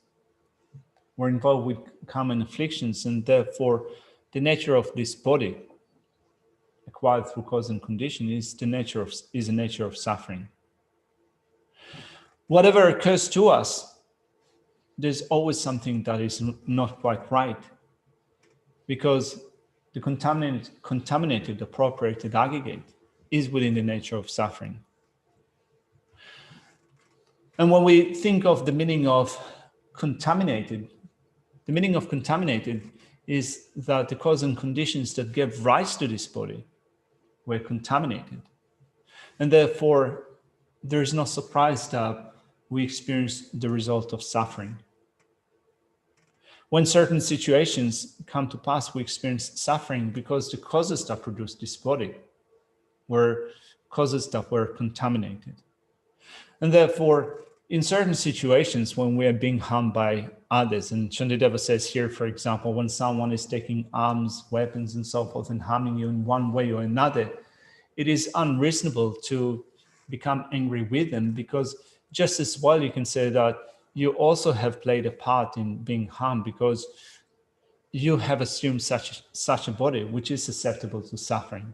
were involved with common afflictions, and therefore the nature of this body acquired through cause and condition is the nature of suffering. Whatever occurs to us, there's always something that is not quite right, because the contaminated, appropriated aggregate is within the nature of suffering. And when we think of the meaning of contaminated, the meaning of contaminated is that the cause and conditions that gave rise to this body were contaminated. And therefore, there is no surprise that we experience the result of suffering. When certain situations come to pass, we experience suffering because the causes that produced this body were causes that were contaminated. And therefore, in certain situations when we are being harmed by others, and Shantideva says here, for example, when someone is taking arms, weapons, and so forth, and harming you in one way or another, it is unreasonable to become angry with them, because just as well you can say that you also have played a part in being harmed, because you have assumed such a body which is susceptible to suffering.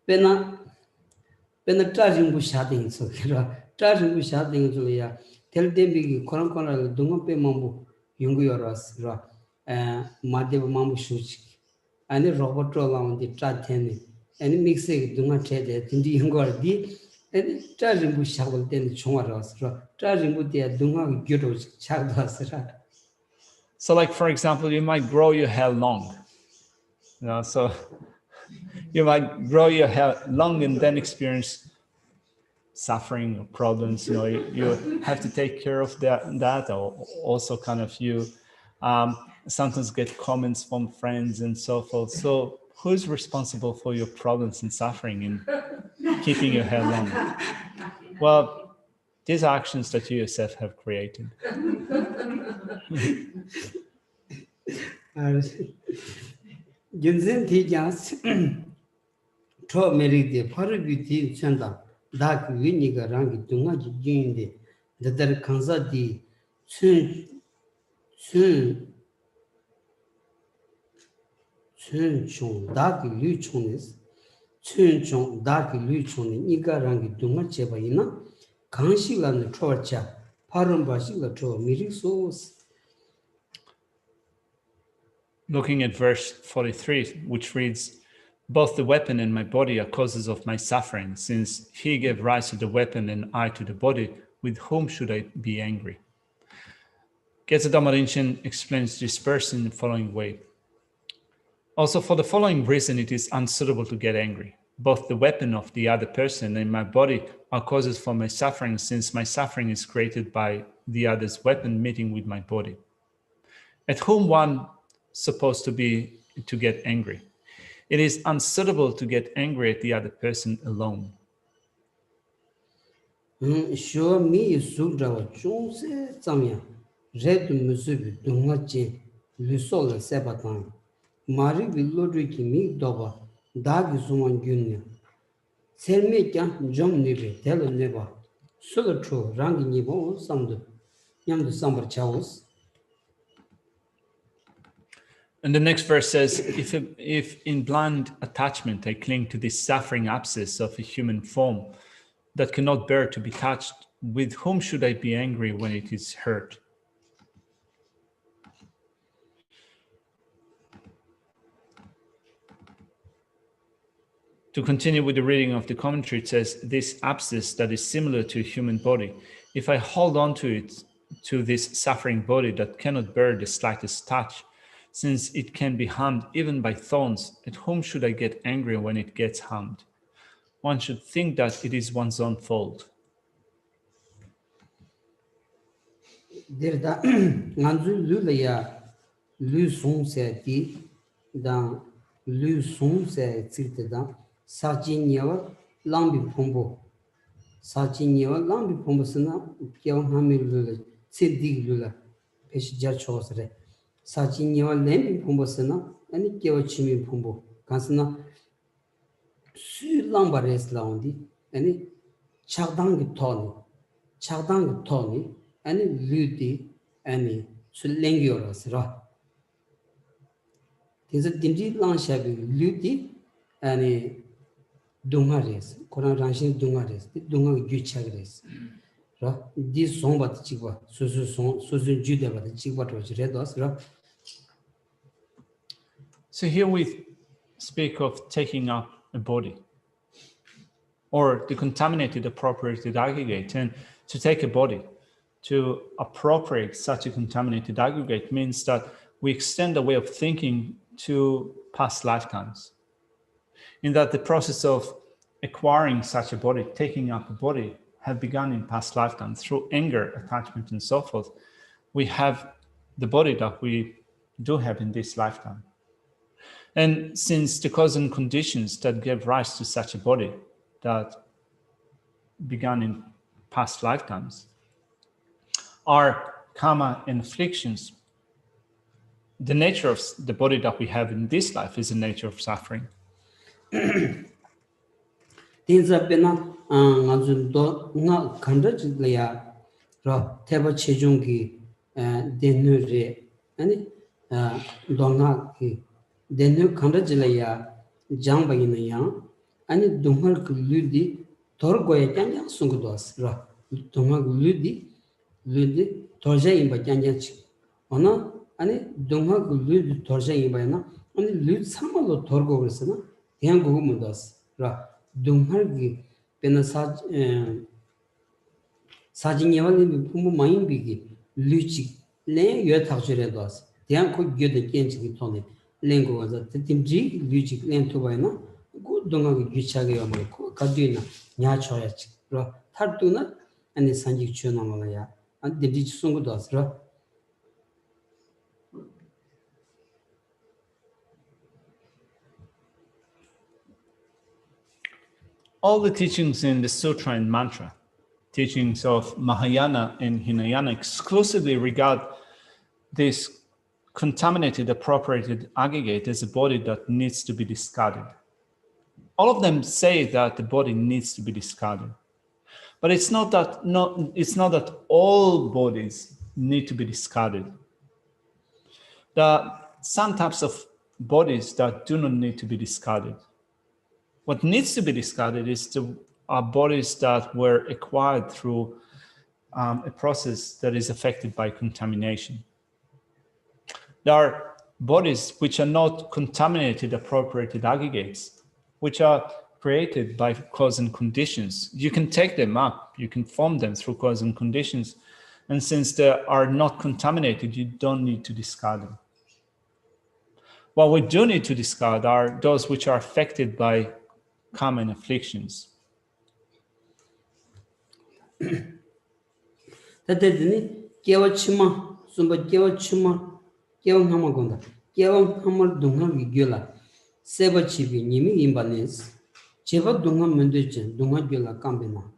Pena charging shading so charging shading Julia tell them big koran dunga pe mambu yungu yoras ra Madev mambu shuchi and Robert around the traten and mix it dunga trade in the younger di and charging bush shovel then chongaras charging with the dunga gyros chagdas. So like, for example, you might grow your hair long, so you might grow your hair long and then experience suffering or problems, you have to take care of that, or also kind of you sometimes get comments from friends and so forth. So who's responsible for your problems and suffering in keeping your hair long? Well, these are actions that you yourself have created. Genzen Tijas Tro Meride, Parabuti Chanda, Dak Viniga Rangi Tungaji Gindi, the Dar Kanza di Sun Chong, Dak Luchonis, Sun Chong, Dak Luchoni, Niga Rangi Tungachebaina, Kanshilan Trocha, Parambashila Tro, Mirisos. Looking at verse 43, which reads, both the weapon and my body are causes of my suffering, since he gave rise to the weapon and I to the body, with whom should I be angry? Geshe Rinchen explains this verse in the following way. Also, for the following reason, it is unsuitable to get angry. Both the weapon of the other person and my body are causes for my suffering, since my suffering is created by the other's weapon meeting with my body. At whom one supposed to get angry? It is unsuitable to get angry at the other person alone. Show me Sudrawa Chonse Samya, Red Musubi, Dungachi, Lusola Sabatan, Mari Vilodriki Mi Doba, Dag Zuman Junior. Tell me, John Nibe, tell a neighbor, Sulatro, Rangi Nibo, Samdu, Yam the Summer Chaos. And the next verse says, if in blind attachment I cling to this suffering abscess of a human form that cannot bear to be touched, with whom should I be angry when it is hurt? To continue with the reading of the commentary, it says, this abscess that is similar to a human body, if I hold on to it, to this suffering body that cannot bear the slightest touch, since it can be harmed even by thorns, at whom should I get angry when it gets harmed? One should think that it is one's own fault. There da Nanzu Lulaya Lu Song said the Lu Song said Sitida Sajin Yawa Lambi Pombo Sajin Yawa Lambi Pombosana Kion Hamil Sidi Lula Pesh Jachosre Sajin Yawa Lambi Pombosana and Kiwa Chimi Pombo Kansana Su Lambares Laundi and Chadang Tony and Ludi and Sulengios Ra. There's a dingy lanshabi Ludi and Dungares, Koran Ranshin Dungares, the Dunga Guchagres. This song but the Chigwa, Susan Judah, but the Chigwa was read us. So here we speak of taking up a body or the contaminated, appropriated aggregate. And to take a body, to appropriate such a contaminated aggregate means that we extend the way of thinking to past lifetimes. In that the process of acquiring such a body, taking up a body, have begun in past lifetimes through anger, attachment, and so forth. We have the body that we do have in this lifetime. And since the cause and conditions that gave rise to such a body that began in past lifetimes are karma and afflictions, the nature of the body that we have in this life is the nature of suffering. Things have been not conducted ra teba chejungi denure and dona ki denu conducted jamba in a young and dungar ludi torgoya janja sungudos ra dunga ludi torja in bajanjach ona and dunga ludi torja in bayana and lud samalo torgo resana yango mudas ra dungargi penasaj sajinyaval pumu mayimbi luchi le yotaxure dos dian ko gyode kenchi tone lengo waza timji luchi len to bayna go dunga gichage yamay ko kadina nya choyach ra 탈두나 아니 산직 주나마야 안 데지 송고도 왔어. All the teachings in the Sutra and Mantra, teachings of Mahayana and Hinayana, exclusively regard this contaminated, appropriated aggregate as a body that needs to be discarded. All of them say that the body needs to be discarded. But it's not that all bodies need to be discarded. There are some types of bodies that do not need to be discarded. What needs to be discarded are bodies that were acquired through a process that is affected by contamination. There are bodies which are not contaminated, appropriated aggregates, which are created by cause and conditions. You can take them up, you can form them through cause and conditions, and since they are not contaminated, you don't need to discard them. What we do need to discard are those which are affected by karma and afflictions. 다들더니 깨워치마 숨바 깨워치마 깨워하마곤다 깨워하마 동하기 겨라 세버치비 님이 임바네스 제바 동하 문제지 동하 겨라 깜베나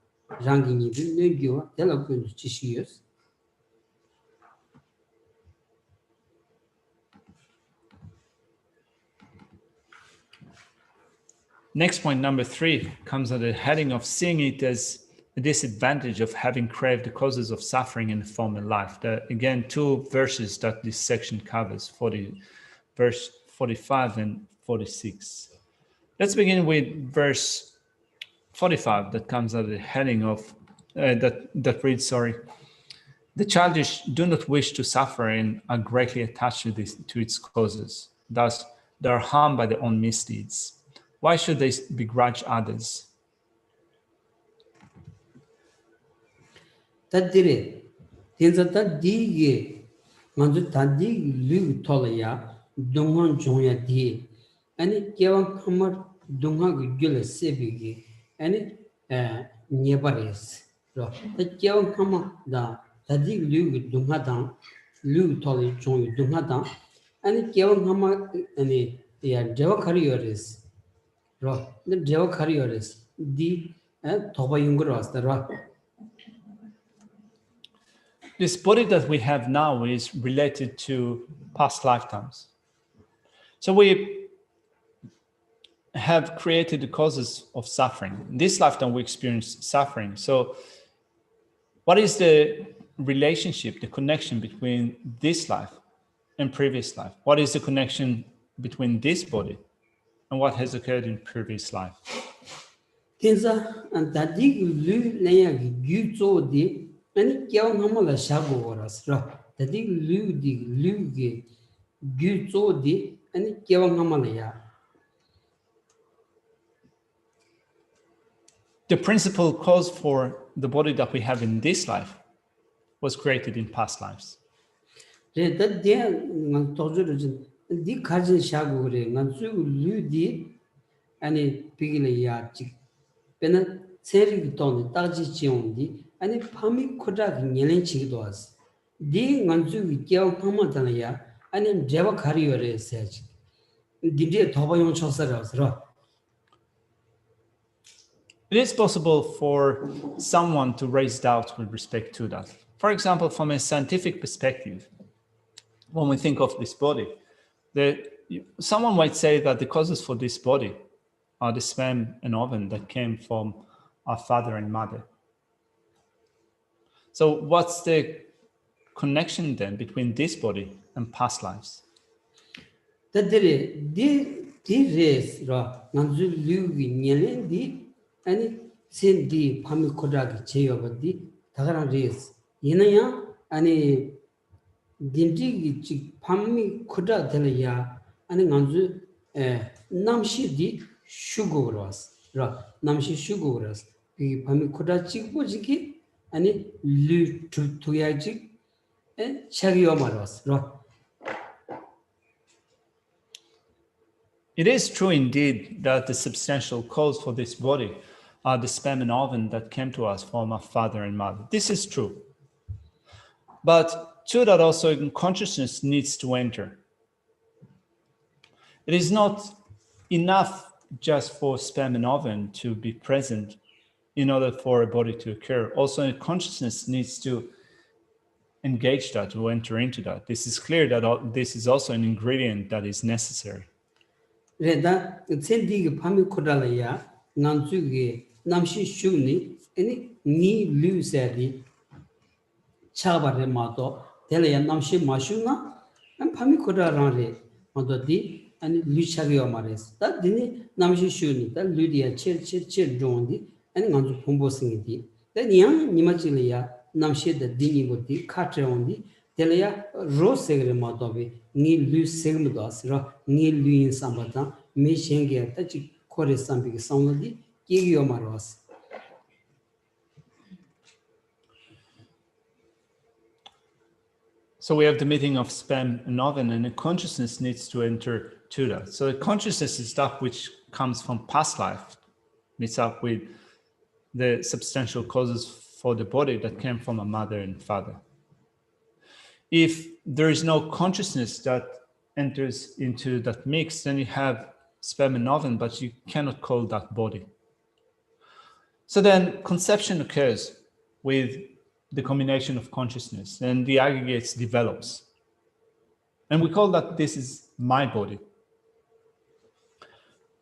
랑기니 뇌교와 델라군 지시여스. Next point, number 3, comes under the heading of seeing it as a disadvantage of having craved the causes of suffering in the former life. Again, 2 verses that this section covers, verse 45 and 46. Let's begin with verse 45 that comes under the heading of, that reads, the childish do not wish to suffer and are greatly attached to its causes. Thus, they are harmed by their own misdeeds. Why should they begrudge others? 다들이 된자다 디게 먼저 다디 류 톨야 동원 종야 디 아니 개왕 함을 동하고 길을 세비기 아니 네바레스 로 개왕 함다 다디 류 동하다 류 톨이 종이 동하다 아니 개왕 함 아니 야 제와카리어레스 로 네 제와카리어레스 디 토바 용거로 왔다. This body that we have now is related to past lifetimes. So we have created the causes of suffering. In this lifetime, we experience suffering. So what is the relationship, the connection between this life and previous life? What is the connection between this body and what has occurred in previous life? Tenza and dadig lu layagi gyuzo 아니 깨왕하마가 샤고라스라 다디 류게 규조디 아니 깨왕하마야. The principal cause for the body that we have in this life was created in past lives. 레다데 난 도저르진 디 가진 샤고레 난 류디 아니 비길이야 직 베나 세리기 돈에 따지 지온디 아니 파미 코다 녀는 치기도 왔어. 디 만주 깨워 파마다냐 아니 제바 카리어레 세지. 디디 더바용 쳐서라서. It is possible for someone to raise doubts with respect to that. For example, from a scientific perspective, when we think of this body, someone might say that the causes for this body are the sperm and ovum that came from our father and mother. So what's the connection then between this body and past lives? 다들이 디 레스라 난주 류기 녀는디 아니 신디 파미 코다기 제여버디 다가랑 레스 얘나야 아니 딘디기 지 파미 코다 될야 아니 난주 남시디 슈고로스 남시 슈고로스 이 파미 코다 찍고지기 아니 류 투야지 샤기요 말로스 It is true indeed that the substantial cause for this body are the sperm and ovum that came to us from our father and mother. This is true. But to that also consciousness needs to enter. It is not enough just for sperm and ovum to be present in order for a body to occur. Also, consciousness needs to engage that, to enter into that. This is clear that this is also an ingredient that is necessary. Reda tsendi phami khodala ya nganju ge namshi shuni any ni lu sadi chabare mato tele ya namshi mashuna am phami khodala re mato di ani lu chagyo mares ta dini namshi shuni ta lu dia che dondi ani nganju phombo singi di ta nyang nimachile ya namshi da dini goti khatre ondi tele ya ro segre mato be ni lu segm das ro ni lu in sambata me shenge ta chi kore sambi samodi kigyo maros. So we have the meeting of sperm and ovum, and the consciousness needs to enter to that. So the consciousness is that which comes from past life, meets up with the substantial causes for the body that came from a mother and father. If there is no consciousness that enters into that mix, then you have sperm and ovum, but you cannot call that body. So then conception occurs with the combination of consciousness, and the aggregates develops. And we call that this is my body.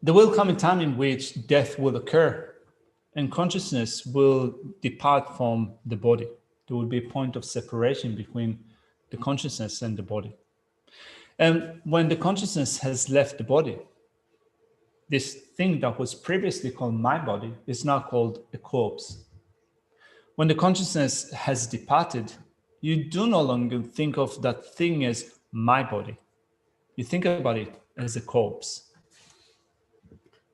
There will come a time in which death will occur and consciousness will depart from the body. There will be a point of separation between the consciousness and the body. And when the consciousness has left the body, this thing that was previously called my body is now called a corpse. When the consciousness has departed, you do no longer think of that thing as my body. You think about it as a corpse.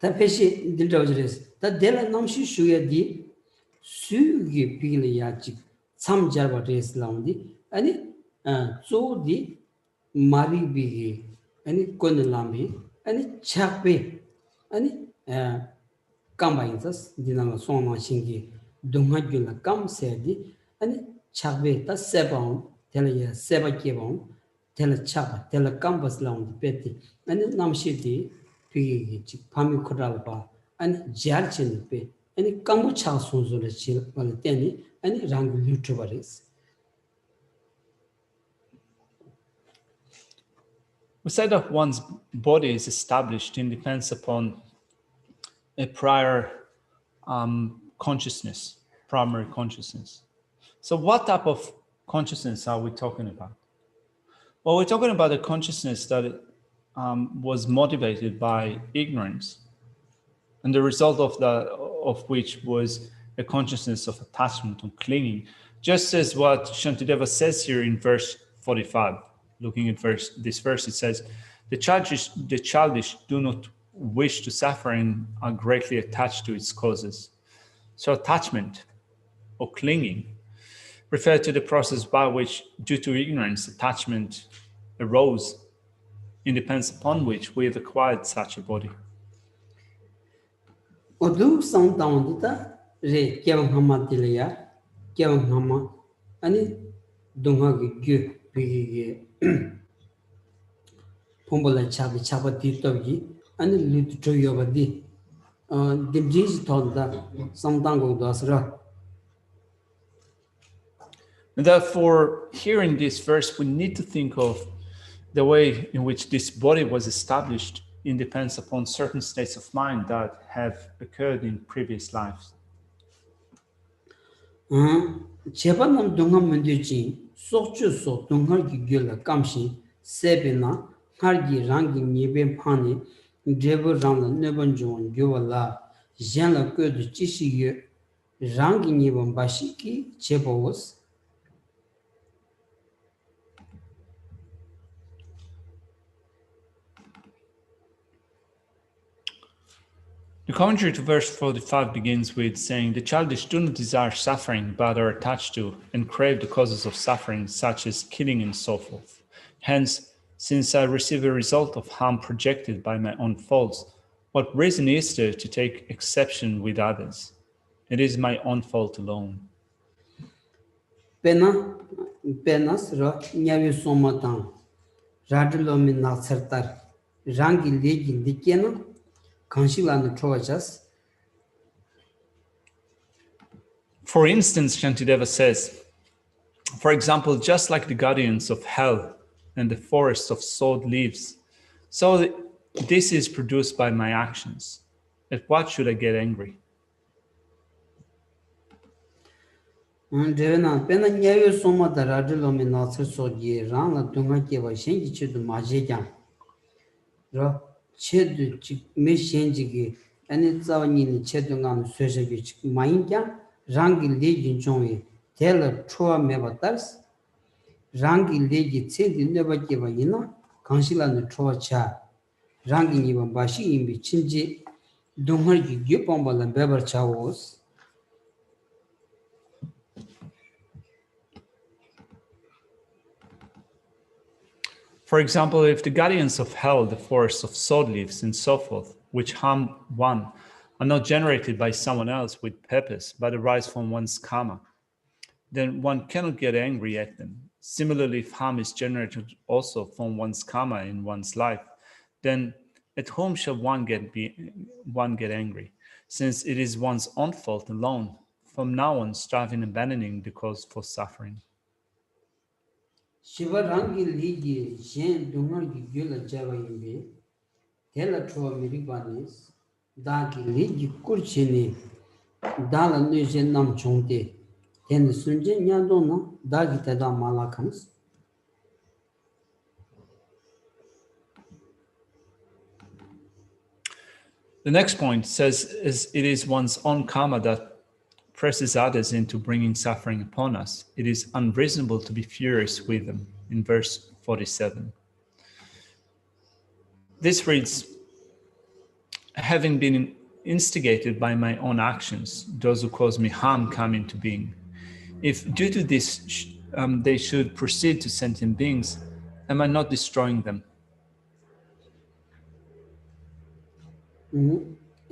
Ta peshi dildawjres ta dela namshi shuya di sugi pigli ya chi sam jarba res laundi ani zo di mari bigi ani kon lambi ani chakpe ani kamba insas dinama sona shingi dunga gyula kam sedi ani chakbe ta sebon tela ya seba kebon tela chaba tela kambas laundi peti ani namshi di pigi chi pami khodalba ani jarchen pe ani kambu cha sonzo le chi wala teni ani rang lutubaris. We said that one's body is established and depends upon a prior consciousness, primary consciousness. So what type of consciousness are we talking about? Well, we're talking about a consciousness that was motivated by ignorance, and the result of which was a consciousness of attachment and clinging, just as what Shantideva says here in verse 45. Looking at this verse, it says, the childish do not wish to suffer and are greatly attached to its causes. So attachment or clinging refer to the process by which, due to ignorance, attachment arose, and depends upon which we have acquired such a body. Odu sound down dita re kyam hama dilaya kyam hama ani dunga gi bigi pombola chaba titogi ani lut toyobadi dimjis tonda samdango dasra. And therefore, here in this verse, we need to think of the way in which this body was established depends upon certain states of mind that have occurred in previous lives. Chebanam dunga munduji sokchu so dunga gi gyula kamshi sebena hargi rangi nyebe phani drebu rangla neban jon gyawala janla ködu chishi rangi nyebon bashiki chebos. The commentary to verse 45 begins with saying, the childish do not desire suffering, but are attached to and crave the causes of suffering, such as killing and so forth. Hence, since I receive a result of harm projected by my own faults, What reason is there to take exception with others? It is my own fault alone. Pena sra nyawe soma tang radlo mi na sartar rangi legi dikena kanshila na trojas. For instance, Shantideva says, for example, just like the guardians of hell and the forest of sod leaves, so this is produced by my actions. At what should I get angry? Devana pena nyawe soma da radlo mi na sar so ye ran la dunga ke wa shenji chidu maje jang ra chedu me shenji ge ani zawani ni chedu ngam soje ge mayin jang rangi legi jongwe tela chua me batars rangi legi tsendi neba ke wa yina kanshila na chua cha rangi ni ba bashi imbi chinji dunga ge gyupamba la bebar cha was. For example, if the guardians of hell, the forests of sod leaves, and so forth, which harm one, are not generated by someone else with purpose, but arise from one's karma, then one cannot get angry at them. Similarly, if harm is generated also from one's karma in one's life, then at whom shall one get angry, since it is one's own fault alone, from now on striving and abandoning the cause for suffering. Shiva rangi ligi shen dungar gi gyula java imbe tela chua miribanis dagi ligi kurchini dala nuje nam chongde ten sunje nyado na dagi tada malakams. The next point says it is one's own karma that presses others into bringing suffering upon us. It is unreasonable to be furious with them, in verse 47. This reads, having been instigated by my own actions, those who cause me harm come into being. If due to this they should proceed to sentient beings, am I not destroying them?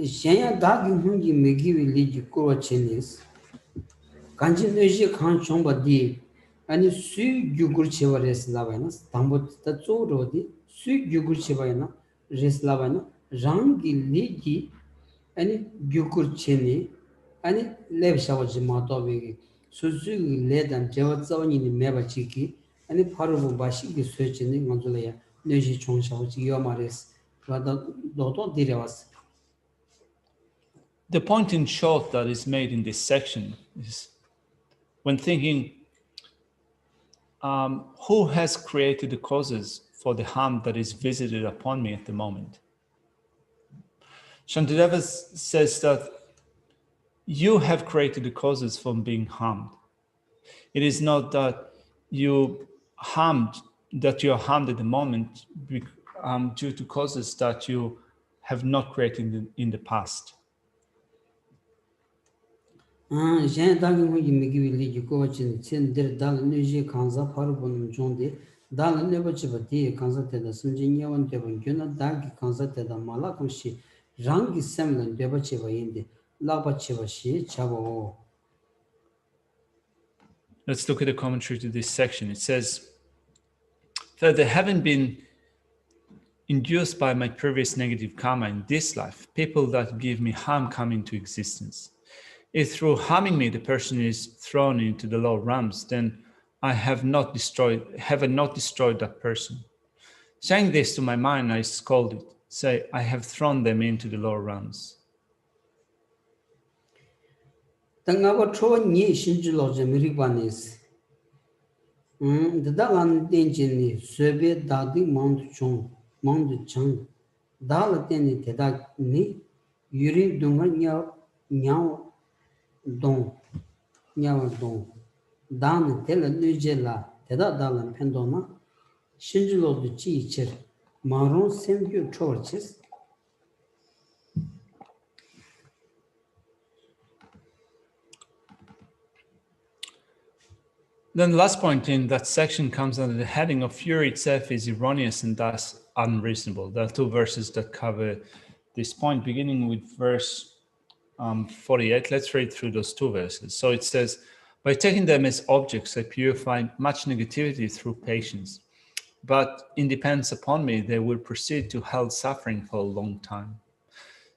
Shenya dagi hungi megiwi ligi kura chenis kanji neji khan chomba di ani sui gyugur chewa res labayna tambo ta tsoro di sui gyugur chewa res labayna rangi ligi ani gyugur cheni ani leb shawa jimato wegi suzu ledan jewa tsawani ni meba chiki ani parubu bashi gi sui cheni nganzula ya neji chong shawa chiki yoma res rada dodo direwas. The point in short that is made in this section is when thinking, who has created the causes for the harm that is visited upon me at the moment? Shantideva says that you have created the causes from being harmed. It is not that you are harmed at the moment due to causes that you have not created in the past. Jen dagi hungi megiwi ligi kowa chin chen der dal neji kanza parubunum jonde dal neba chiba diye kanza teda sunji nyawan deba gyuna dagi kanza teda malakam shi rangi semlan deba chiba yinde laba chiba shi chaba o. Let's look at the commentary to this section. It says, further, having been induced by my previous negative karma in this life, people that give me harm come into existence. If through harming me the person is thrown into the lower realms, then I have not destroyed that person. Saying this to my mind, I scold it, say, I have thrown them into the lower realms. Tangaba chowa nye shinju loja mirikbanis. Dadalan denjini söbe dadi mandu chang. Dala teni teda ni yuri dunga nyaw dong dan tela nujela teda dalan pendona shinjulo du chi ichir maron semgyu chorchis. Then the last point in that section comes under the heading of fury itself is erroneous and thus unreasonable. There are two verses that cover this point, beginning with verse 48. Let's read through those two verses. So it says, by taking them as objects, I purify much negativity through patience. But in dependence upon me, they will proceed to hell suffering for a long time.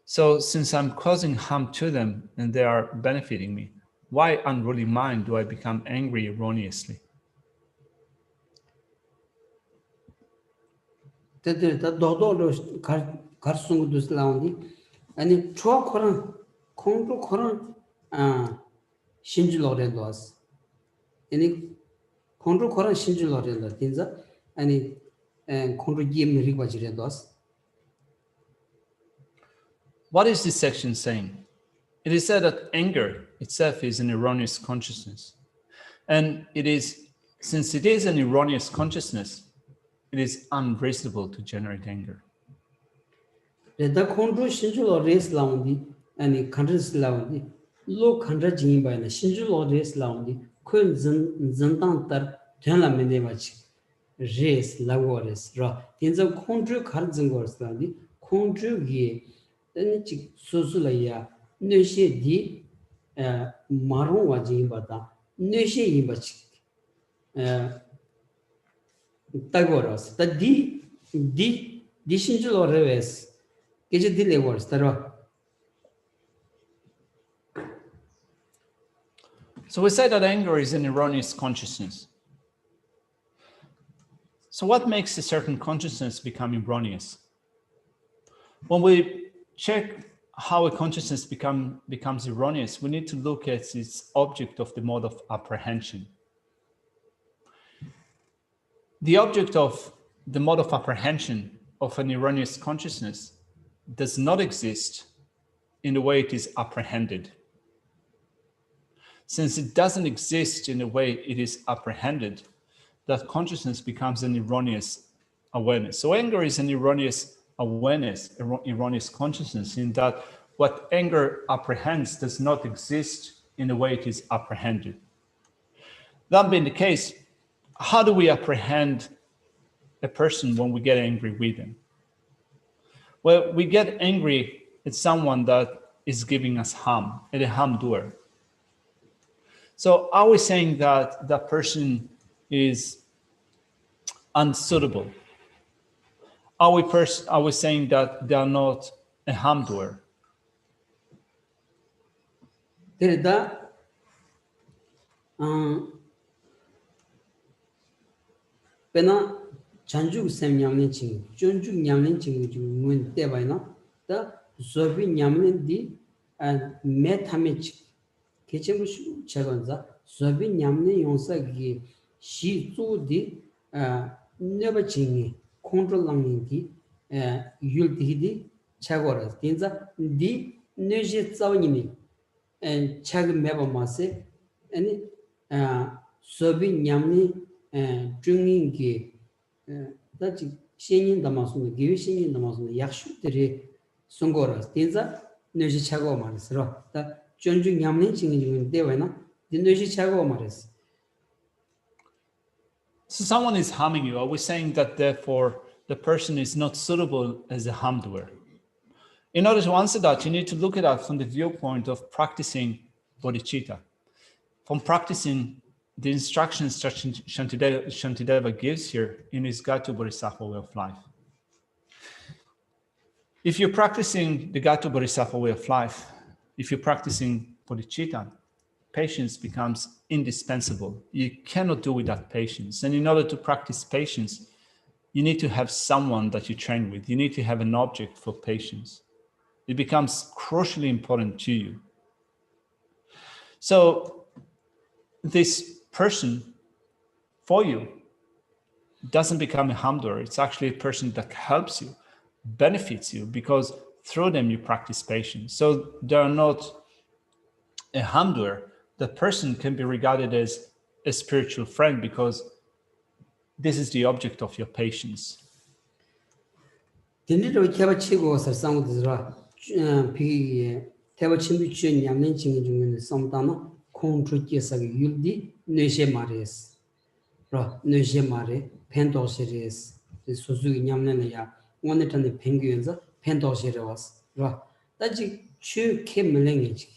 So since I'm causing harm to them and they are benefiting me, why unruly mind do I become angry erroneously? 아니 초코랑 콩도 신줄로래도스 아니 콩도 코랑 신줄로래도 진짜 아니 콩도 게임 리과지래도스. What is this section saying? It is said that anger itself is an erroneous consciousness. And it is, since it is an erroneous consciousness, it is unreasonable to generate anger. The control Shinjulo race laundi and countries laundi, low country jing by the Shinjulo race laundi, Kun Zentantar, Tenlamendevach, race lagores, ra, in the country Karzangors laundi, country gay, then Susulaya, Neshe di Maron wajing bata, Neshe imbach Tagoras, the di Shinjulo reves. So we say that anger is an erroneous consciousness. So what makes a certain consciousness become erroneous? When we check how a consciousness becomes erroneous, we need to look at its object of the mode of apprehension. The object of the mode of apprehension of an erroneous consciousness does not exist in the way it is apprehended. Since it doesn't exist in the way it is apprehended, that consciousness becomes an erroneous awareness. So anger is an erroneous awareness, erroneous consciousness, in that what anger apprehends does not exist in the way it is apprehended. That being the case, how do we apprehend a person when we get angry with them? Well, we get angry at someone that is giving us harm, at a harm doer. So are we saying that that person is unsuitable? Are we saying that they are not a harm doer? Pena Chanju Sam Yamlin Ching, Junju Yamlin Ching, when Devina, the Sobi Yamlin di and Metamich Kitchemush Chagonza, Sobi Yamlin Yonsagi, she too di never chingy, controlling di Yultidi Chagoras, Tinza di Neji Zawini and Chag Mebamase, and Sobi Yamlin. Drinking that Shin Damasum, give Shin Damasum, Yakshutri, Sungoras, Tinza, Nuji Chago Maris, that Junjung Yamlin in Devana, the Nuji Chago Maris. So someone is harming you. Are we saying that therefore the person is not suitable as a harm doer? In order to answer that, you need to look at that from the viewpoint of practicing bodhicitta, from practicing the instructions that Shantideva gives here in his Guide to Bodhisattva Way of Life. If you're practicing the Guide to Bodhisattva Way of Life, if you're practicing bodhicitta, patience becomes indispensable. You cannot do without patience. And in order to practice patience, you need to have someone that you train with. You need to have an object for patience. It becomes crucially important to you. So this person for you doesn't become a harm doer. It's actually a person that helps you, benefits you, because through them you practice patience. So they are not a harm doer. The person can be regarded as a spiritual friend because this is the object of your patience. Neshe Mares, Neshe Mare, Pentos, the Suzuki Yamnania, one it on the penguins, Pentos was. 라 다지 추 케멜랭이지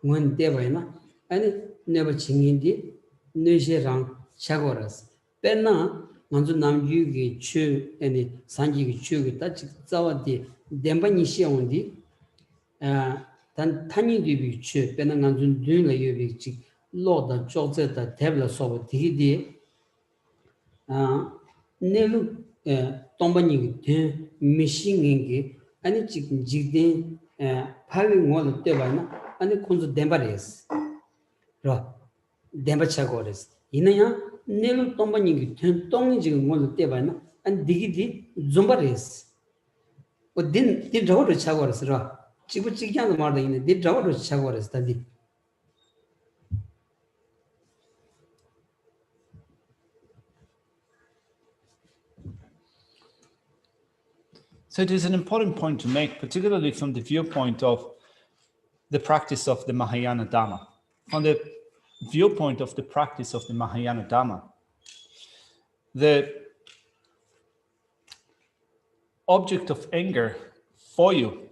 원 대바이나 아니 네버 징인디 뇌시랑 샤고라스 벤나 먼저 남주기 추 아니 산지기 추기 다지 자와디 뎀바니 시온디 단 타니디비 추 벤나 먼저 뇌가 요비지 로다 조제다 데블 소버 디디 네루 동반이 된 미싱인게 아니 지금 지금 파밍 원을 때바나 아니 콘도 덴바레스 라 덴바차고레스 이나야 네루 동반이 된 동이 지금 원을 때바나 아니 디기디 좀바레스 어딘 디저로 차고레스 라 지금 지기한 말도 있네 디저로 차고레스 다디 So it is an important point to make, particularly from the viewpoint of the practice of the Mahayana Dhamma. From the viewpoint of the practice of the Mahayana Dhamma, the object of anger for you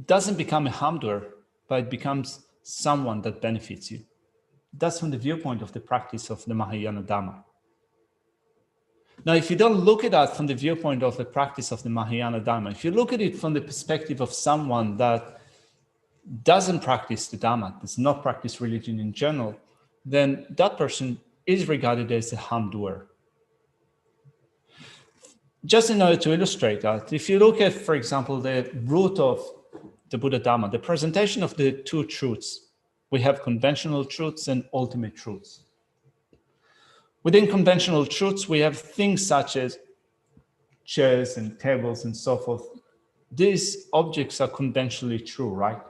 doesn't become a harm doer, but it becomes someone that benefits you. That's from the viewpoint of the practice of the Mahayana Dhamma. Now, if you don't look at that from the viewpoint of the practice of the Mahayana Dhamma, if you look at it from the perspective of someone that doesn't practice the Dhamma, does not practice religion in general, then that person is regarded as a harm doer. Just in order to illustrate that, if you look at, for example, the root of the Buddha Dhamma, the presentation of the two truths, we have conventional truths and ultimate truths. Within conventional truths, we have things such as chairs and tables and so forth. These objects are conventionally true, right?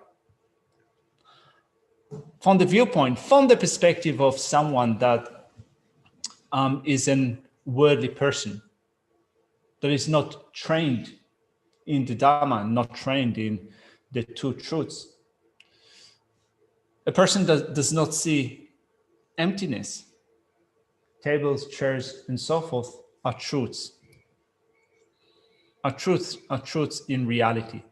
From the viewpoint, from the perspective of someone that is an worldly person, that is not trained in the Dhamma, not trained in the two truths, a person that does not see emptiness, tables, chairs, and so forth are truths. Are truths in reality.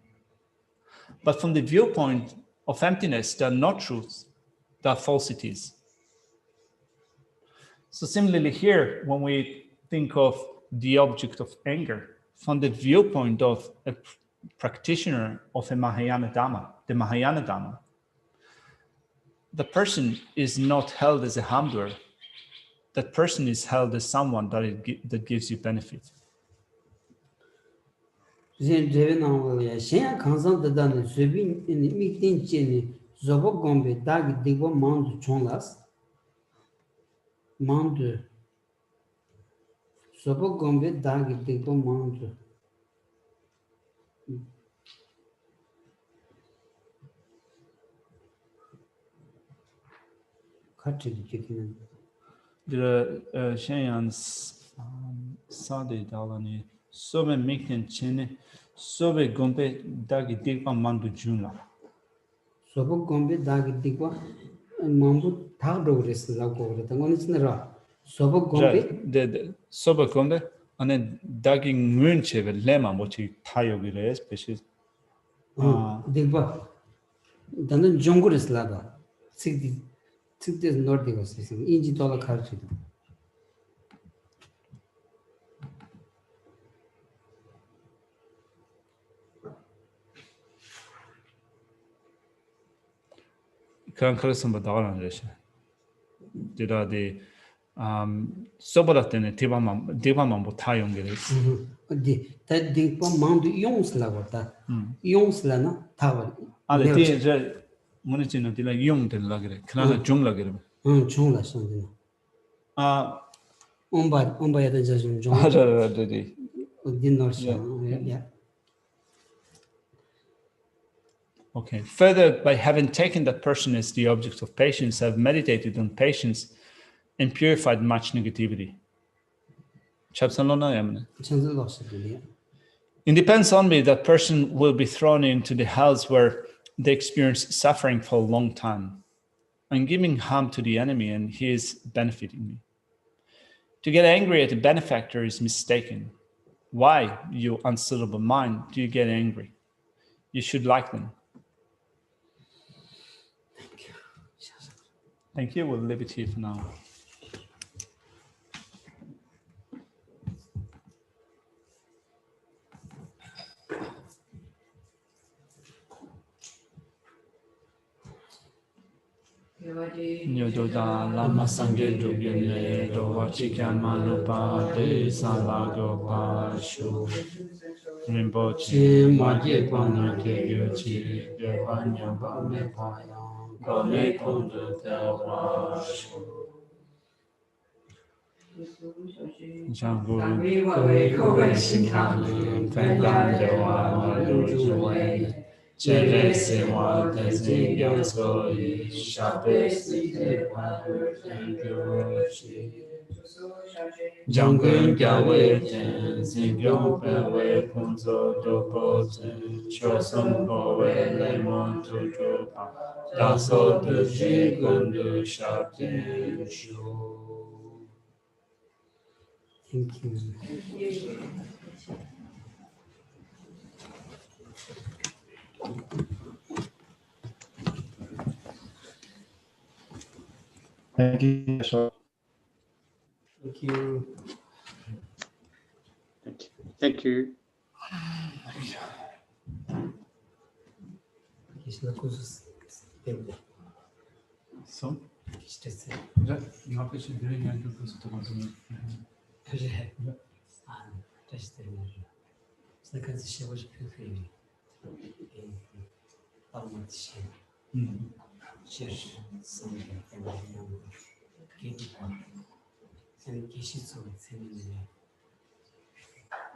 But from the viewpoint of emptiness, they are not truths, they are falsities. So similarly here, when we think of the object of anger, from the viewpoint of a practitioner of a Mahayana Dhamma, the Mahayana Dhamma, the person is not held as a harm doer. That person is held as someone that gives you benefit. The Shenyans Sadi Dalani Sobe Mikin Chene Sobe Gombe Dagi Digba Mandu Juna. Sobo Gombe Dagi Digba Mambu Tagdores Lago, the one is in the raw. Sobo Gombe, the Sobe Gombe, and then Dagi Muncheve Lema, what he tayo with species. Digba. Then Jonguris Lava. 6 days not the was $1 culture. Can't call some dollar. Did the Sobolat and Tivamam Tayong. That Digba Mount Yongs Lavata, Yongs Lana Tower. Monitino di la Jung del Lagre, Kana Junglager. Chungla something. Umba the Jajun Jung. Did not show. Yeah. Okay. Further, by having taken that person as the object of patience, I've meditated on patience and purified much negativity. It depends on me that person will be thrown into the hells where they experience suffering for a long time. I'm giving harm to the enemy and he is benefiting me. To get angry at a benefactor is mistaken. Why, you unsuitable mind, do you get angry? you should like them. Thank you. Thank you. We'll leave it here for now. Nyododa lama sangye dugyene dowa chikama lupa de salago pashu Rinpoche maje pano te gyochi gyabanya bame payang kone kondo te washu Jangu kowe shinkali tendan dewa lujuwe Chere sewa tezi gyoso yi shape sike pahu tengyochi Jangun gyawe ten zingyon pewe punzo dopo ten Chosun kowe lemon tutupa Daso tuji gundu shapen shu Thank you. Thank you. Thank you. Thank you. Krishna Kusus. So, Krishna. यहाँ पे शिविर है जो कुछ तो मतलब Geshe. Krishna. Знака за чего же прикрыли. Алматши. Чеш сам я Геша. Сами Geshe цо цемени.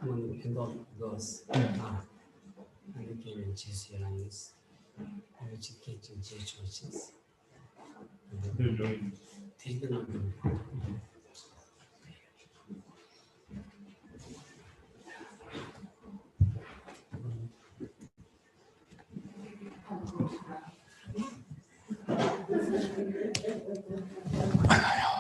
Мы пендал гос. Они кем Geshe ранис. Они чекетин Geshe. Yeah.